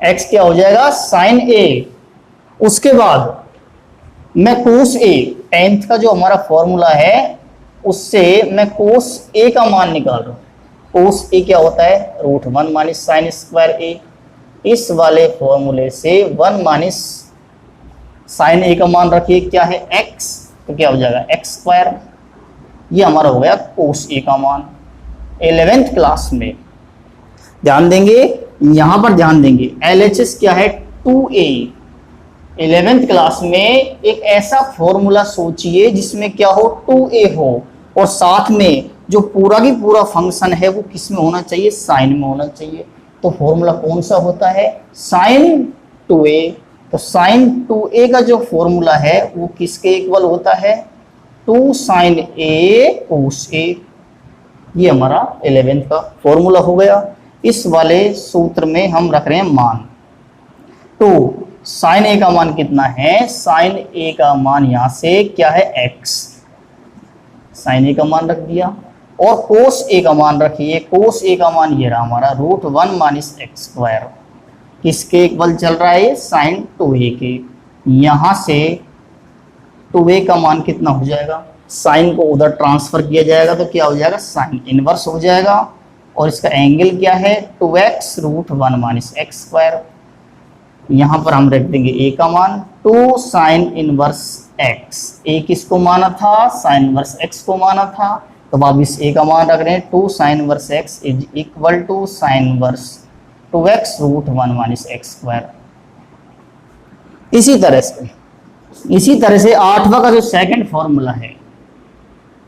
x क्या हो जाएगा साइन ए। उसके बाद मैं कोस ए 10th का जो हमारा फॉर्मूला है उससे मैं कोस ए का मान निकाल रहा हूं। कोस ए क्या होता है √1 माइनस साइन स्क्वायर ए। इस वाले फॉर्मूले से 1 माइनस साइन ए का मान रखिए क्या है x, तो क्या हो जाएगा x स्क्वायर। ये हमारा हो गया कोस ए का मान। 11th क्लास में ध्यान देंगे, यहां पर ध्यान देंगे LHS क्या है 2a। 11th क्लास में एक ऐसा फॉर्मूला सोचिए जिसमें क्या हो 2a हो और साथ में जो पूरा की पूरा फंक्शन है वो किस में होना चाहिए साइन में होना चाहिए। तो फॉर्मूला कौन सा होता है साइन 2a। तो साइन 2a का जो फॉर्मूला है वो किसके इक्वल होता है 2 साइन ए कोस ए। ये हमारा 11th का फॉर्मूला हो गया। इस वाले सूत्र में हम रख रहे हैं मान। तो साइन ए का मान कितना है साइन ए का मान यहां से क्या है x, साइन ए का मान रख दिया। और कोस ए का मान रखिए, कोस ए का मान ये रहा हमारा √1 माइनस एक्स स्क्वायर। किसके इक्वल चल रहा है साइन 2a के। यहां से 2a का मान कितना हो जाएगा, साइन को उधर ट्रांसफर किया जाएगा तो क्या हो जाएगा साइन इनवर्स हो जाएगा। और इसका एंगल क्या है 2x √1 माइनस एक्स स्क्वायर। यहां पर हम रख देंगे a का मान 2 साइन इनवर्स x। a किसको माना था साइन इनवर्स x को माना था, तो आप इस a का मान रख रहे हैं 2 sine inverse x is equal to sine inverse 2x √1 minus x square. इसी तरह से 8वां का जो सेकंड फॉर्मूला है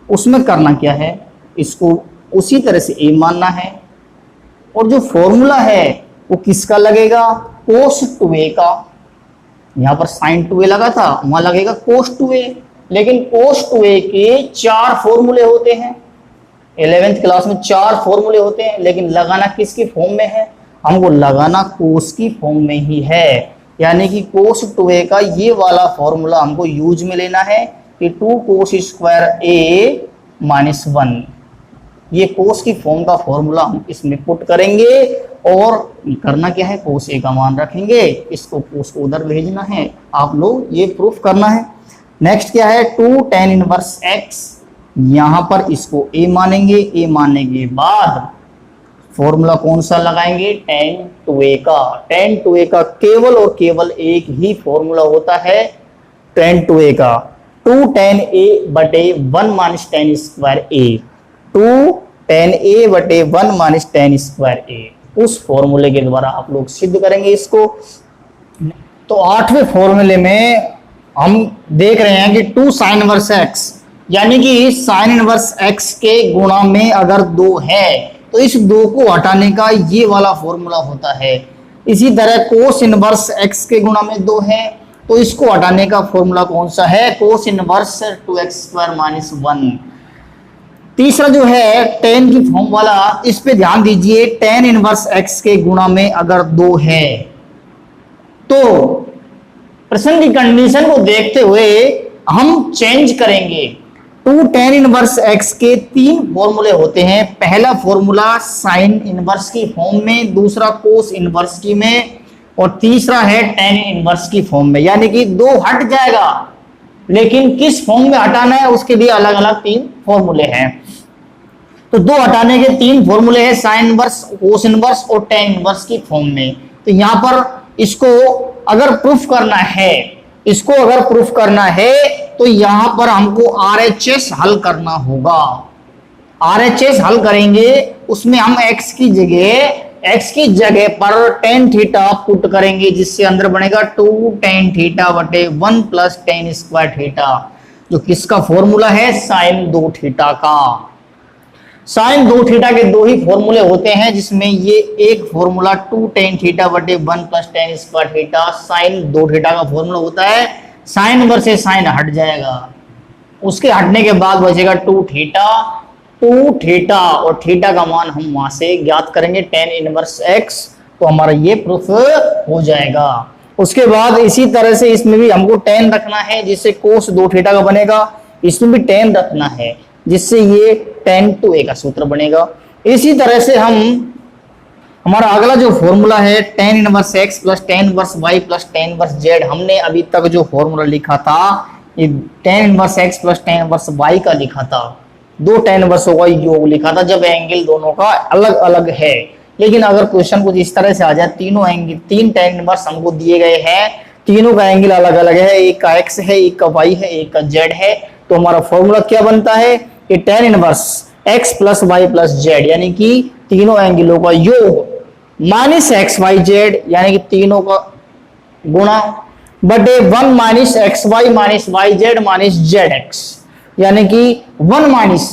उसमें करना क्या है, इसको उसी तरह से a मानना है। और जो फॉर्मूला है वो किसका लगेगा कोस 2a का। यहां पर साइन 2a लगा था, वहां लगेगा कोस 2a। लेकिन कोस 2a के 4 फॉर्मूले होते हैं। 11th क्लास में 4 फॉर्मूले होते हैं, लेकिन लगाना किसकी फॉर्म में है, हमको लगाना कोस की फॉर्म में ही है। यानी कि कोस 2a का ये वाला फॉर्मूला हमको यूज में लेना है कि 2 कोस स्क्वायर a माइनस 1। ये कोस की फॉर्म का फॉर्मूला हम इसमें पुट करेंगे और करना क्या है कोस ए का मान रखेंगे, इसको कोस को उधर भेजना है। आप लोग ये प्रूफ करना है। नेक्स्ट क्या है 2 tan इनवर्स x। यहां पर इसको a मानेंगे, a मानने के बाद फॉर्मूला कौन सा लगाएंगे tan 2a का। tan 2a का केवल और केवल एक ही फॉर्मूला होता है tan 2a का 2 tan a बटे 1 minus tan square a, 2 tan a बटे 1 माइनस tan स्क्वायर a, उस फॉर्मूले के द्वारा आप लोग सिद्ध करेंगे इसको। तो 8वें फॉर्मूले में हम देख रहे हैं कि 2 साइन इनवर्स x, यानी कि साइन इनवर्स x के गुणा में अगर 2 है तो इस 2 को हटाने का ये वाला फॉर्मूला होता है। इसी तरह कोस इनवर्स x के गुणा में 2 है तो इसको हटाने का फॉर्मूला कौन सा है, cos inverse 2x square minus 1। तीसरा जो है टेन की फॉर्म वाला, इस पे ध्यान दीजिए, टेन इनवर्स x के गुणा में अगर 2 है तो प्रश्न की कंडीशन को देखते हुए हम चेंज करेंगे। 2 tan इनवर्स x के 3 फॉर्मूले होते हैं। पहला फॉर्मूला साइन इनवर्स की फॉर्म में, दूसरा कोस इनवर्स की में, और तीसरा है tan इनवर्स की फॉर्म में, यानी कि 2 हट जाएगा, लेकिन किस फॉर्म में हटाना है उसके लिए अलग अलग 3 फॉर्मूले हैं। तो 2 हटाने के 3 फॉर्मूले हैं, साइन इनवर्स, कोस इनवर्स और tan इनवर्स की फॉर्म में। तो यहां पर इसको अगर प्रूफ करना है, इसको अगर प्रूफ करना है तो यहां पर हमको RHS हल करना होगा। RHS हल करेंगे, उसमें हम x की जगह पर tan थीटा पुट करेंगे, जिससे अंदर बनेगा 2 tan थीटा बटे 1 प्लस tan स्क्वायर थीटा, जो किसका फॉर्मूला है, साइन 2 थीटा का। साइन 2 थीटा के 2 ही फॉर्मूले होते हैं, जिसमें ये एक फॉर्मूला 2 tan थीटा बटे 1 plus tan square theta sine 2 theta का फॉर्मूला होता है। साइन इनवर्स से साइन हट जाएगा, उसके हटने के बाद बचेगा 2 थीटा और थीटा का मान हम वहां से ज्ञात करेंगे tan इनवर्स x, तो हमारा ये प्रूफ हो जाएगा। उसके बाद इसी तरह से इसमें भी हमको tan रखना है, जिससे कोस 2 थीटा का बनेगा, इसमें भी tan रखना है, जिससे ये tan 2a का सूत्र बनेगा। इसी तरह से हमारा अगला जो फॉर्मूला है tan inverse x plus tan inverse y plus tan inverse z, हमने अभी तक जो फॉर्मूला लिखा था ये tan inverse x plus tan inverse y का लिखा था, 2 tan इनवर्सों का योग लिखा था जब एंगल दोनों का अलग अलग है। लेकिन अगर क्वेश्चन कुछ इस तरह से आ जाए, तीनों एंगल 3 tan इनवर्स हमको दिए गए हैं, तीनों का एंगल अलग अलग है, एक का x है, एक का y है, एक का z है, तो हमारा फॉर्मूला क्या बनता है कि tan inverse x plus y plus z, यानी कि तीनों एंगलों का योग माइनस एक्स वाई जेड, यानी कि तीनों का गुणा, बटे 1 minus x y minus y z minus z x, यानी कि 1 माइनस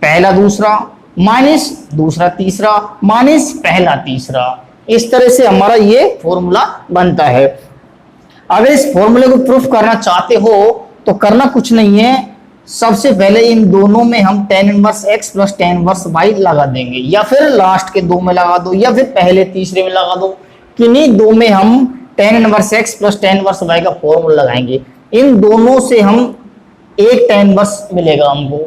पहला दूसरा माइनस दूसरा तीसरा माइनस पहला तीसरा। इस तरह से हमारा ये फॉर्मूला बनता है। अगर इस फॉर्मूले को प्रूफ करना चाहते हो तो करना कुछ नहीं है, सबसे पहले इन दोनों में हम tan inverse x plus tan inverse y लगा देंगे, या फिर लास्ट के 2 में लगा दो, या फिर पहले तीसरे में लगा दो, किन्हीं 2 में हम tan inverse x plus tan inverse y का फॉर्मूला लगाएंगे। इन दोनों से हम एक tan इनवर्स मिलेगा हमको,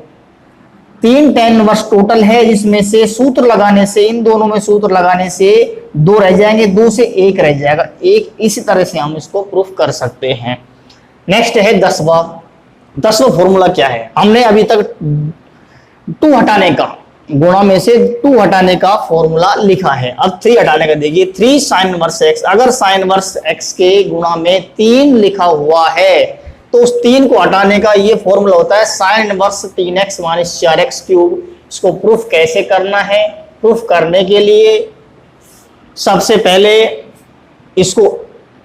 3 tan इनवर्स टोटल है, जिसमें से सूत्र लगाने से, इन दोनों में सूत्र लगाने से 2 रह जाएंगे, 2 से 1 रह जाएगा, 1। इसी तरह से हम इसको प्रूफ कर सकते हैं। नेक्स्ट है 10वां फॉर्मूला क्या है। हमने अभी तक 2 हटाने का, गुणा में से 2 हटाने का फॉर्मूला लिखा है। अब 3 हटाने का देखिए, 3 साइन इनवर्स x, अगर साइन इनवर्स x के गुणा में 3 लिखा हुआ है तो उस 3 को हटाने का ये फॉर्मूला होता है sine inverse 3x minus 4x cube. इसको प्रूफ कैसे करना है, प्रूफ करने के लिए सबसे पहले इसको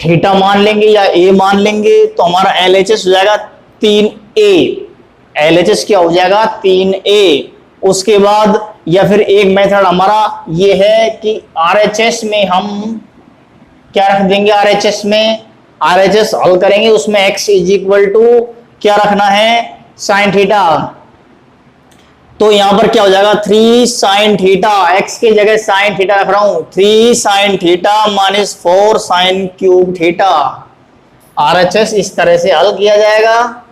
थीटा मान लेंगे या a मान लेंगे, तो हमारा LHS हो जाएगा 3a, LHS क्या हो जाएगा 3a। उसके बाद या फिर एक मेथड हमारा ये है कि RHS में हम क्या रख देंगे, RHS हल करेंगे, उसमें x इज इक्वल टू क्या रखना है, साइन थीटा। तो यहां पर क्या हो जाएगा 3 साइन थीटा, x की जगह साइन थीटा रख रहा हूं, 3 sine theta minus 4 sine cube theta. RHS इस तरह से हल किया जाएगा,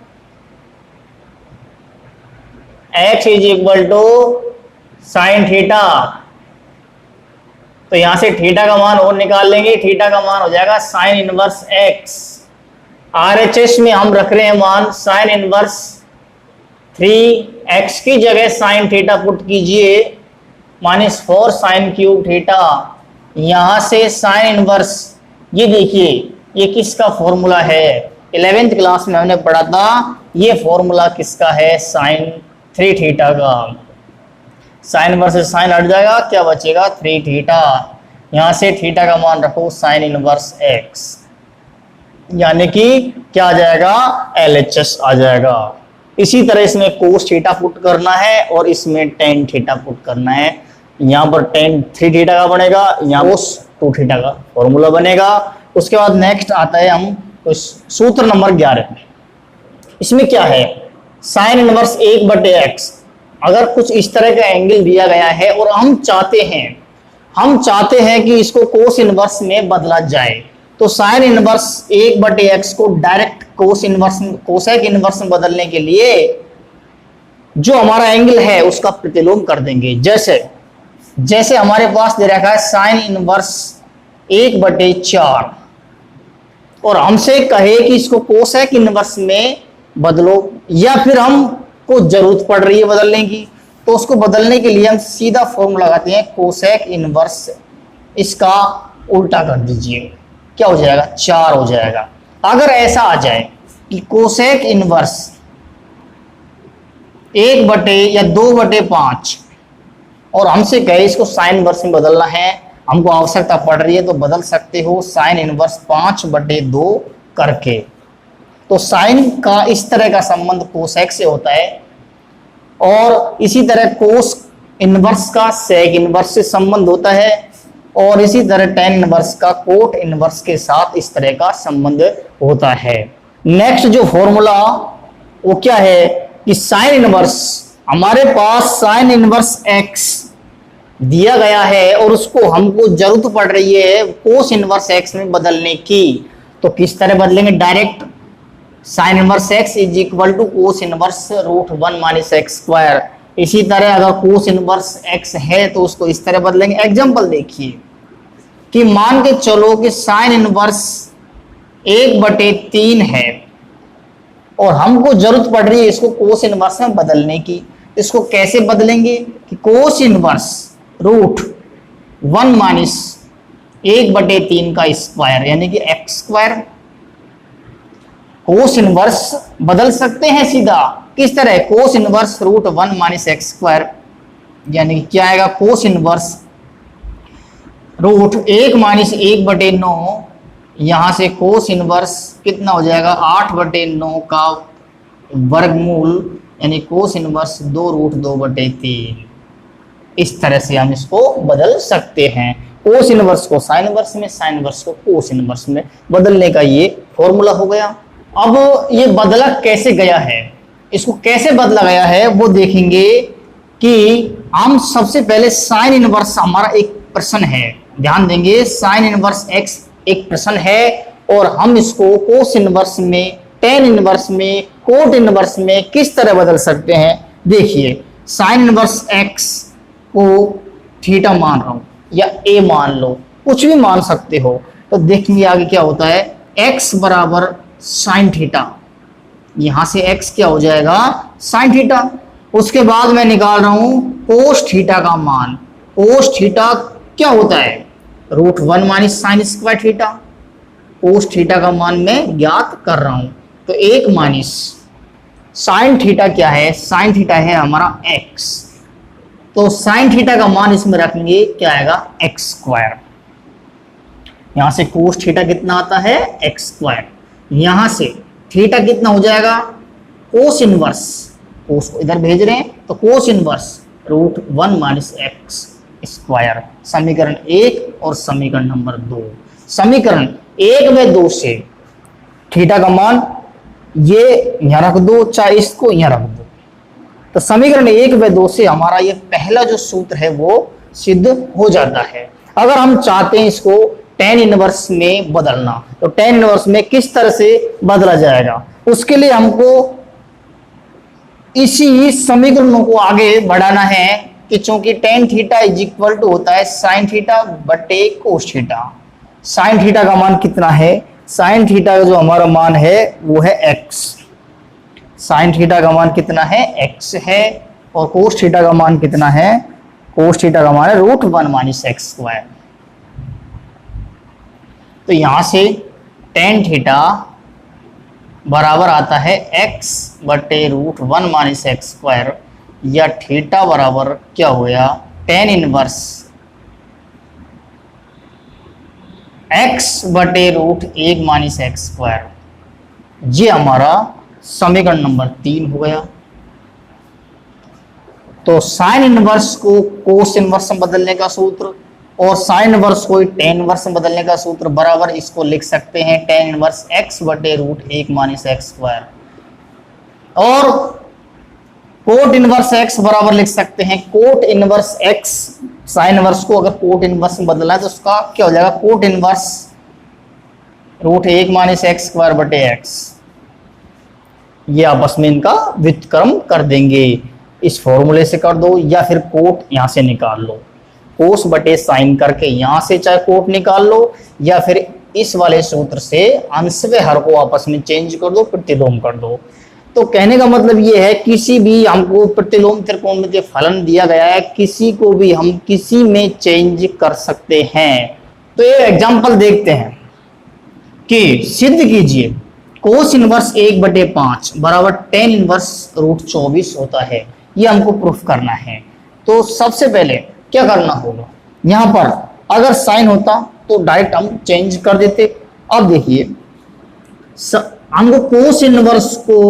x is equal to sine theta. तो यहां से थीटा का मान और निकाल लेंगे, थीटा का मान हो जाएगा साइन इनवर्स x। RHS में हम रख रहे हैं मान साइन इनवर्स 3x की जगह साइन थीटा पुट कीजिए, माइनस 4 साइन क्यूब थीटा। यहां से साइन इनवर्स, ये देखिए ये किसका फॉर्मूला है, 11th क्लास में हमने पढ़ा था ये फॉर्मूला किसका है, साइन 3 थीटा का। साइन वर्सेस साइन हट जाएगा, क्या बचेगा 3 थीटा। यहां से थीटा का मान रखो साइन इनवर्स एक्स, यानी कि क्या आ जाएगा, LHS आ जाएगा। इसी तरह इसमें कोस थीटा पुट करना है और इसमें टेन थीटा पुट करना है। यहाँ पर टेन 3 थीटा का बनेगा, यहाँ कोस 2 थीटा का फॉर्मूला बनेगा। उसके बाद नेक्स्ट आता है हम सूत्र नंबर 11। इसमें क्या है, साइन इनवर्स 1/x। अगर कुछ इस तरह का एंगल दिया गया है और हम चाहते हैं कि इसको कोस इनवर्स में बदला जाए, तो साइन इनवर्स 1/x को डायरेक्ट कोसेक इनवर्स में बदलने के लिए जो हमारा एंगल है उसका प्रतिलोम कर देंगे। जैसे हमारे पास दे रखा है साइन इनवर्स 1/4 और हमसे कहे कि इसको कोसेक इनवर्स में बदलो, या फिर हमको जरूरत पड़ रही है बदलने की, तो उसको बदलने के लिए हम सीधा फॉर्मूला लगाते हैं कोसेक इनवर्स, इसका उल्टा कर दीजिए, क्या हो जाएगा 4 हो जाएगा। अगर ऐसा आ जाए कि कोसेक इनवर्स 1/2/5 और हमसे कहे इसको साइन इनवर्स में बदलना है, हमको आवश्यकता पड़ रही है, तो बदल सकते हो साइन इनवर्स 5/2 करके। तो साइन का इस तरह का संबंध कोसेक से होता है और इसी तरह कोस इनवर्स का सेक इनवर्स से संबंध होता है और इसी तरह टेन इनवर्स का कोट इनवर्स के साथ इस तरह का संबंध होता है। नेक्स्ट जो फॉर्मूला वो क्या है कि साइन इनवर्स, हमारे पास साइन इनवर्स एक्स दिया गया है और उसको हमको जरूरत पड़ रही है कोस इनवर्स एक्स में बदलने की, तो किस तरह बदलेंगे, direct sine inverse x is equal to cos inverse √1 - x²। इसी तरह अगर कोस इनवर्स एक्स है तो उसको इस तरह बदलेंगे। एग्जांपल देखिए कि मान के चलो कि साइन इनवर्स 1/3 है और हमको जरूरत पड़ रही है इसको कोस इनवर्स में बदलने की। इसको कैसे बदलेंगे कि कोस इनवर्स √1 - 1/3 का स्क्वायर यानी कि x²। कोस इनवर्स बदल सकते हैं सीधा, किस तरह, कोस इनवर्स √1 - x² यानी कि क्या आएगा, कोस इनवर्स √1 - 1/9, यहां से कोस इनवर्स कितना हो जाएगा 8/9 का वर्गमूल यानी कोस इनवर्स 2√2/3। इस तरह से हम इसको बदल सकते हैं, कोस इनवर्स को साइन इनवर्स में, साइन इनवर्स को कोस इनवर्स में बदलने का ये फॉर्मूला हो गया। अब ये बदला कैसे गया है, इसको कैसे बदला गया है वो देखेंगे कि हम सबसे पहले साइन इनवर्स, हमारा एक प्रश्न है, ध्यान देंगे, साइन इनवर्स एक्स एक प्रश्न है और हम इसको कोस इनवर्स में, टेन इनवर्स में, कोट इनवर्स में किस तरह बदल सकते हैं। देखिए साइन इनवर्स एक्स को थीटा मान रहा हूं या ए मान लो, कुछ भी मान सकते हो, तो देखेंगे आगे क्या होता है, एक्स बराबर साइन थीटा, यहां से x क्या हो जाएगा साइन थीटा। उसके बाद मैं निकाल रहा हूं कोस थीटा का मान, कोस थीटा क्या होता है √1 - sin² थीटा, कोस थीटा का मान मैं ज्ञात कर रहा हूं, तो 1 - साइन थीटा क्या है, साइन थीटा है हमारा x, तो साइन थीटा का मान इसमें रखेंगे क्या आएगा x²। यहां से कोस थीटा कितना आता है x², यहां से थीटा कितना हो जाएगा कोस इनवर्स, कोस को इधर भेज रहे हैं तो कोस इनवर्स √1 - x²। समीकरण 1 और समीकरण नंबर 2। समीकरण 1 में 2 से थीटा का मान ये यहां रख दो, चाहे इसको यहां रख दो, तो समीकरण 1 में 2 से हमारा ये पहला जो सूत्र है वो सिद्ध हो जाता है। अगर हम चाहते हैं इसको टेन इनवर्स में बदलना, तो टेन इनवर्स में किस तरह से बदला जाएगा, उसके लिए हमको इसी समीकरणों को आगे बढ़ाना है कि चूंकि tan theta is equal to होता है साइन थीटा बटे कोस थीटा। साइन थीटा का मान कितना है, साइन थीटा का जो हमारा मान है वो है x, साइन थीटा का मान कितना है x है, और कोस थीटा का मान कितना है, कोस थीटा का मान है √1 - x²। तो यहां से टेन थीटा बराबर आता है x बटे रूट 1 माइनस एक्स स्क्वायर, या थीटा बराबर क्या हो गया tan इनवर्स x बटे रूट 1 माइनस एक्स स्क्वायर। ये हमारा समीकरण नंबर 3 हो गया। तो साइन इनवर्स को कोस इनवर्स में बदलने का सूत्र और साइन इनवर्स को टेन इनवर्स में बदलने का सूत्र बराबर इसको लिख सकते हैं टेन इनवर्स x बटे रूट 1 माइनस एक्स स्क्वायर, और कोट इनवर्स x बराबर लिख सकते हैं cot inverse x। Sine inverse को अगर कोट इनवर्स में बदलना है तो उसका क्या हो जाएगा cot inverse root 1 minus x square बटे x। ये आपस में इनका व्युत्क्रम कर देंगे, इस फॉर्मूले से कर दो या फिर कोट यहां से निकाल लो, कोस बटे साइन करके यहां से चाहे कोट निकाल लो या फिर इस वाले सूत्र से अंशव्य हर को आपस में चेंज कर दो, प्रतिलोम कर दो। तो कहने का मतलब ये है किसी भी हमको प्रतिलोम त्रिकोणमितीय फलन दिया गया है, किसी को भी हम किसी में चेंज कर सकते हैं। तो ये एग्जांपल देखते हैं कि सिद्ध कीजिए कोस इनवर्स 1/5 बराबर टेन इनवर्स रूट 24 होता है। ये हमको प्रूफ करना है। तो सबसे पहले क्या करना होगा, यहां पर अगर साइन होता तो डायरेक्ट हम चेंज कर देते। अब देखिए हमको कोस इनवर्स को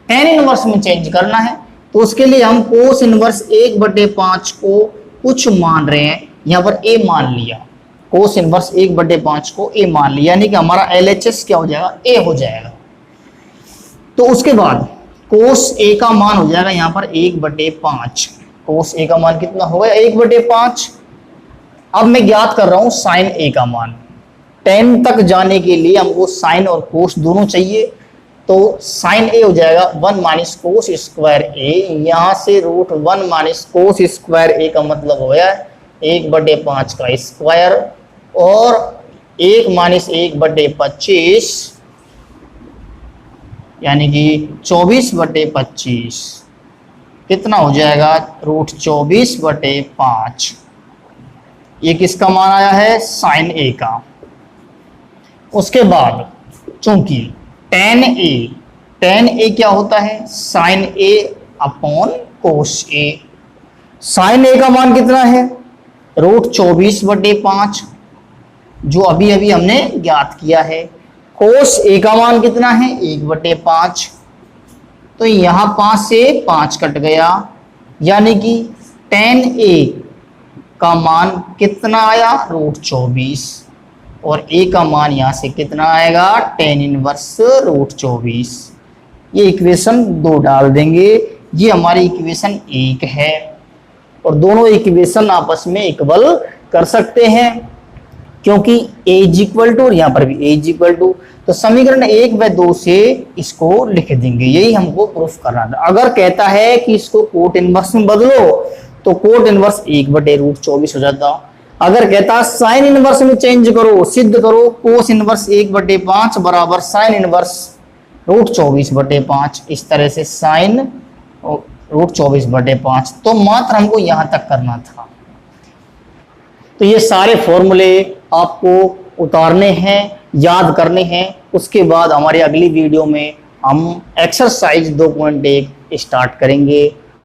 टेन इनवर्स में चेंज करना है, तो उसके लिए हम कोस इनवर्स 1/5 को कुछ मान रहे हैं, यहां पर a मान लिया, कोस इनवर्स 1/5 को a मान लिया, यानी कि हमारा LHS क्या हो जाएगा a हो जाएगा। तो उसके बाद कोस a का मान हो जाएगा यहां पर 1/5। कोस a का मान कितना होगा 1/5। अब मैं ज्ञात कर रहा हूं साइन a का मान। 10 तक जाने के लिए हमको साइन और कोस दोनों चाहिए, तो साइन a हो जाएगा 1 माइनस कोस स्क्वायर a। यहां से root 1 minus cos square a का मतलब हो गया 1/5 का स्क्वायर, और 1 माइनस 1/25 यानी कि 24/25 कितना हो जाएगा रूट 24/5। ये किसका मान आया है साइन a का। उसके बाद चूंकि tan a क्या होता है sine a upon cos a। Sine a का मान कितना है रूट 24/5 जो अभी अभी हमने ज्ञात किया है। कोस a का मान कितना है 1/5, तो यहां 5 से 5 कट गया, यानी कि tan a का मान कितना आया रूट 24, और a का मान यहां से कितना आएगा tan इनवर्स रूट 24। ये इक्वेशन 2 डाल देंगे, ये हमारी इक्वेशन 1 है, और दोनों इक्वेशन आपस में इक्वल कर सकते हैं क्योंकि a इज इक्वल टू और यहाँ पर भी a इज इक्वल टू। तो समीकरण 1 व 2 से इसको लिख देंगे, यही हमको प्रूफ करना था। अगर कहता है कि इसको कोट इनवर्स में बदलो तो कोट इनवर्स 1/√24 हो जाता। अगर कहता है साइन इनवर्स में चेंज करो, सिद्ध करो कोस इनवर्स 1/5 बराबर साइन इनवर्स रूट 24/5, इस तरह से साइन रूट 24/5। तो मात्र हमको यहां तक करना था। तो ये सारे फॉर्मूले आपको उतारने हैं, याद करने हैं। उसके बाद हमारी अगली वीडियो में हम एक्सरसाइज 2.1 स्टार्ट करेंगे।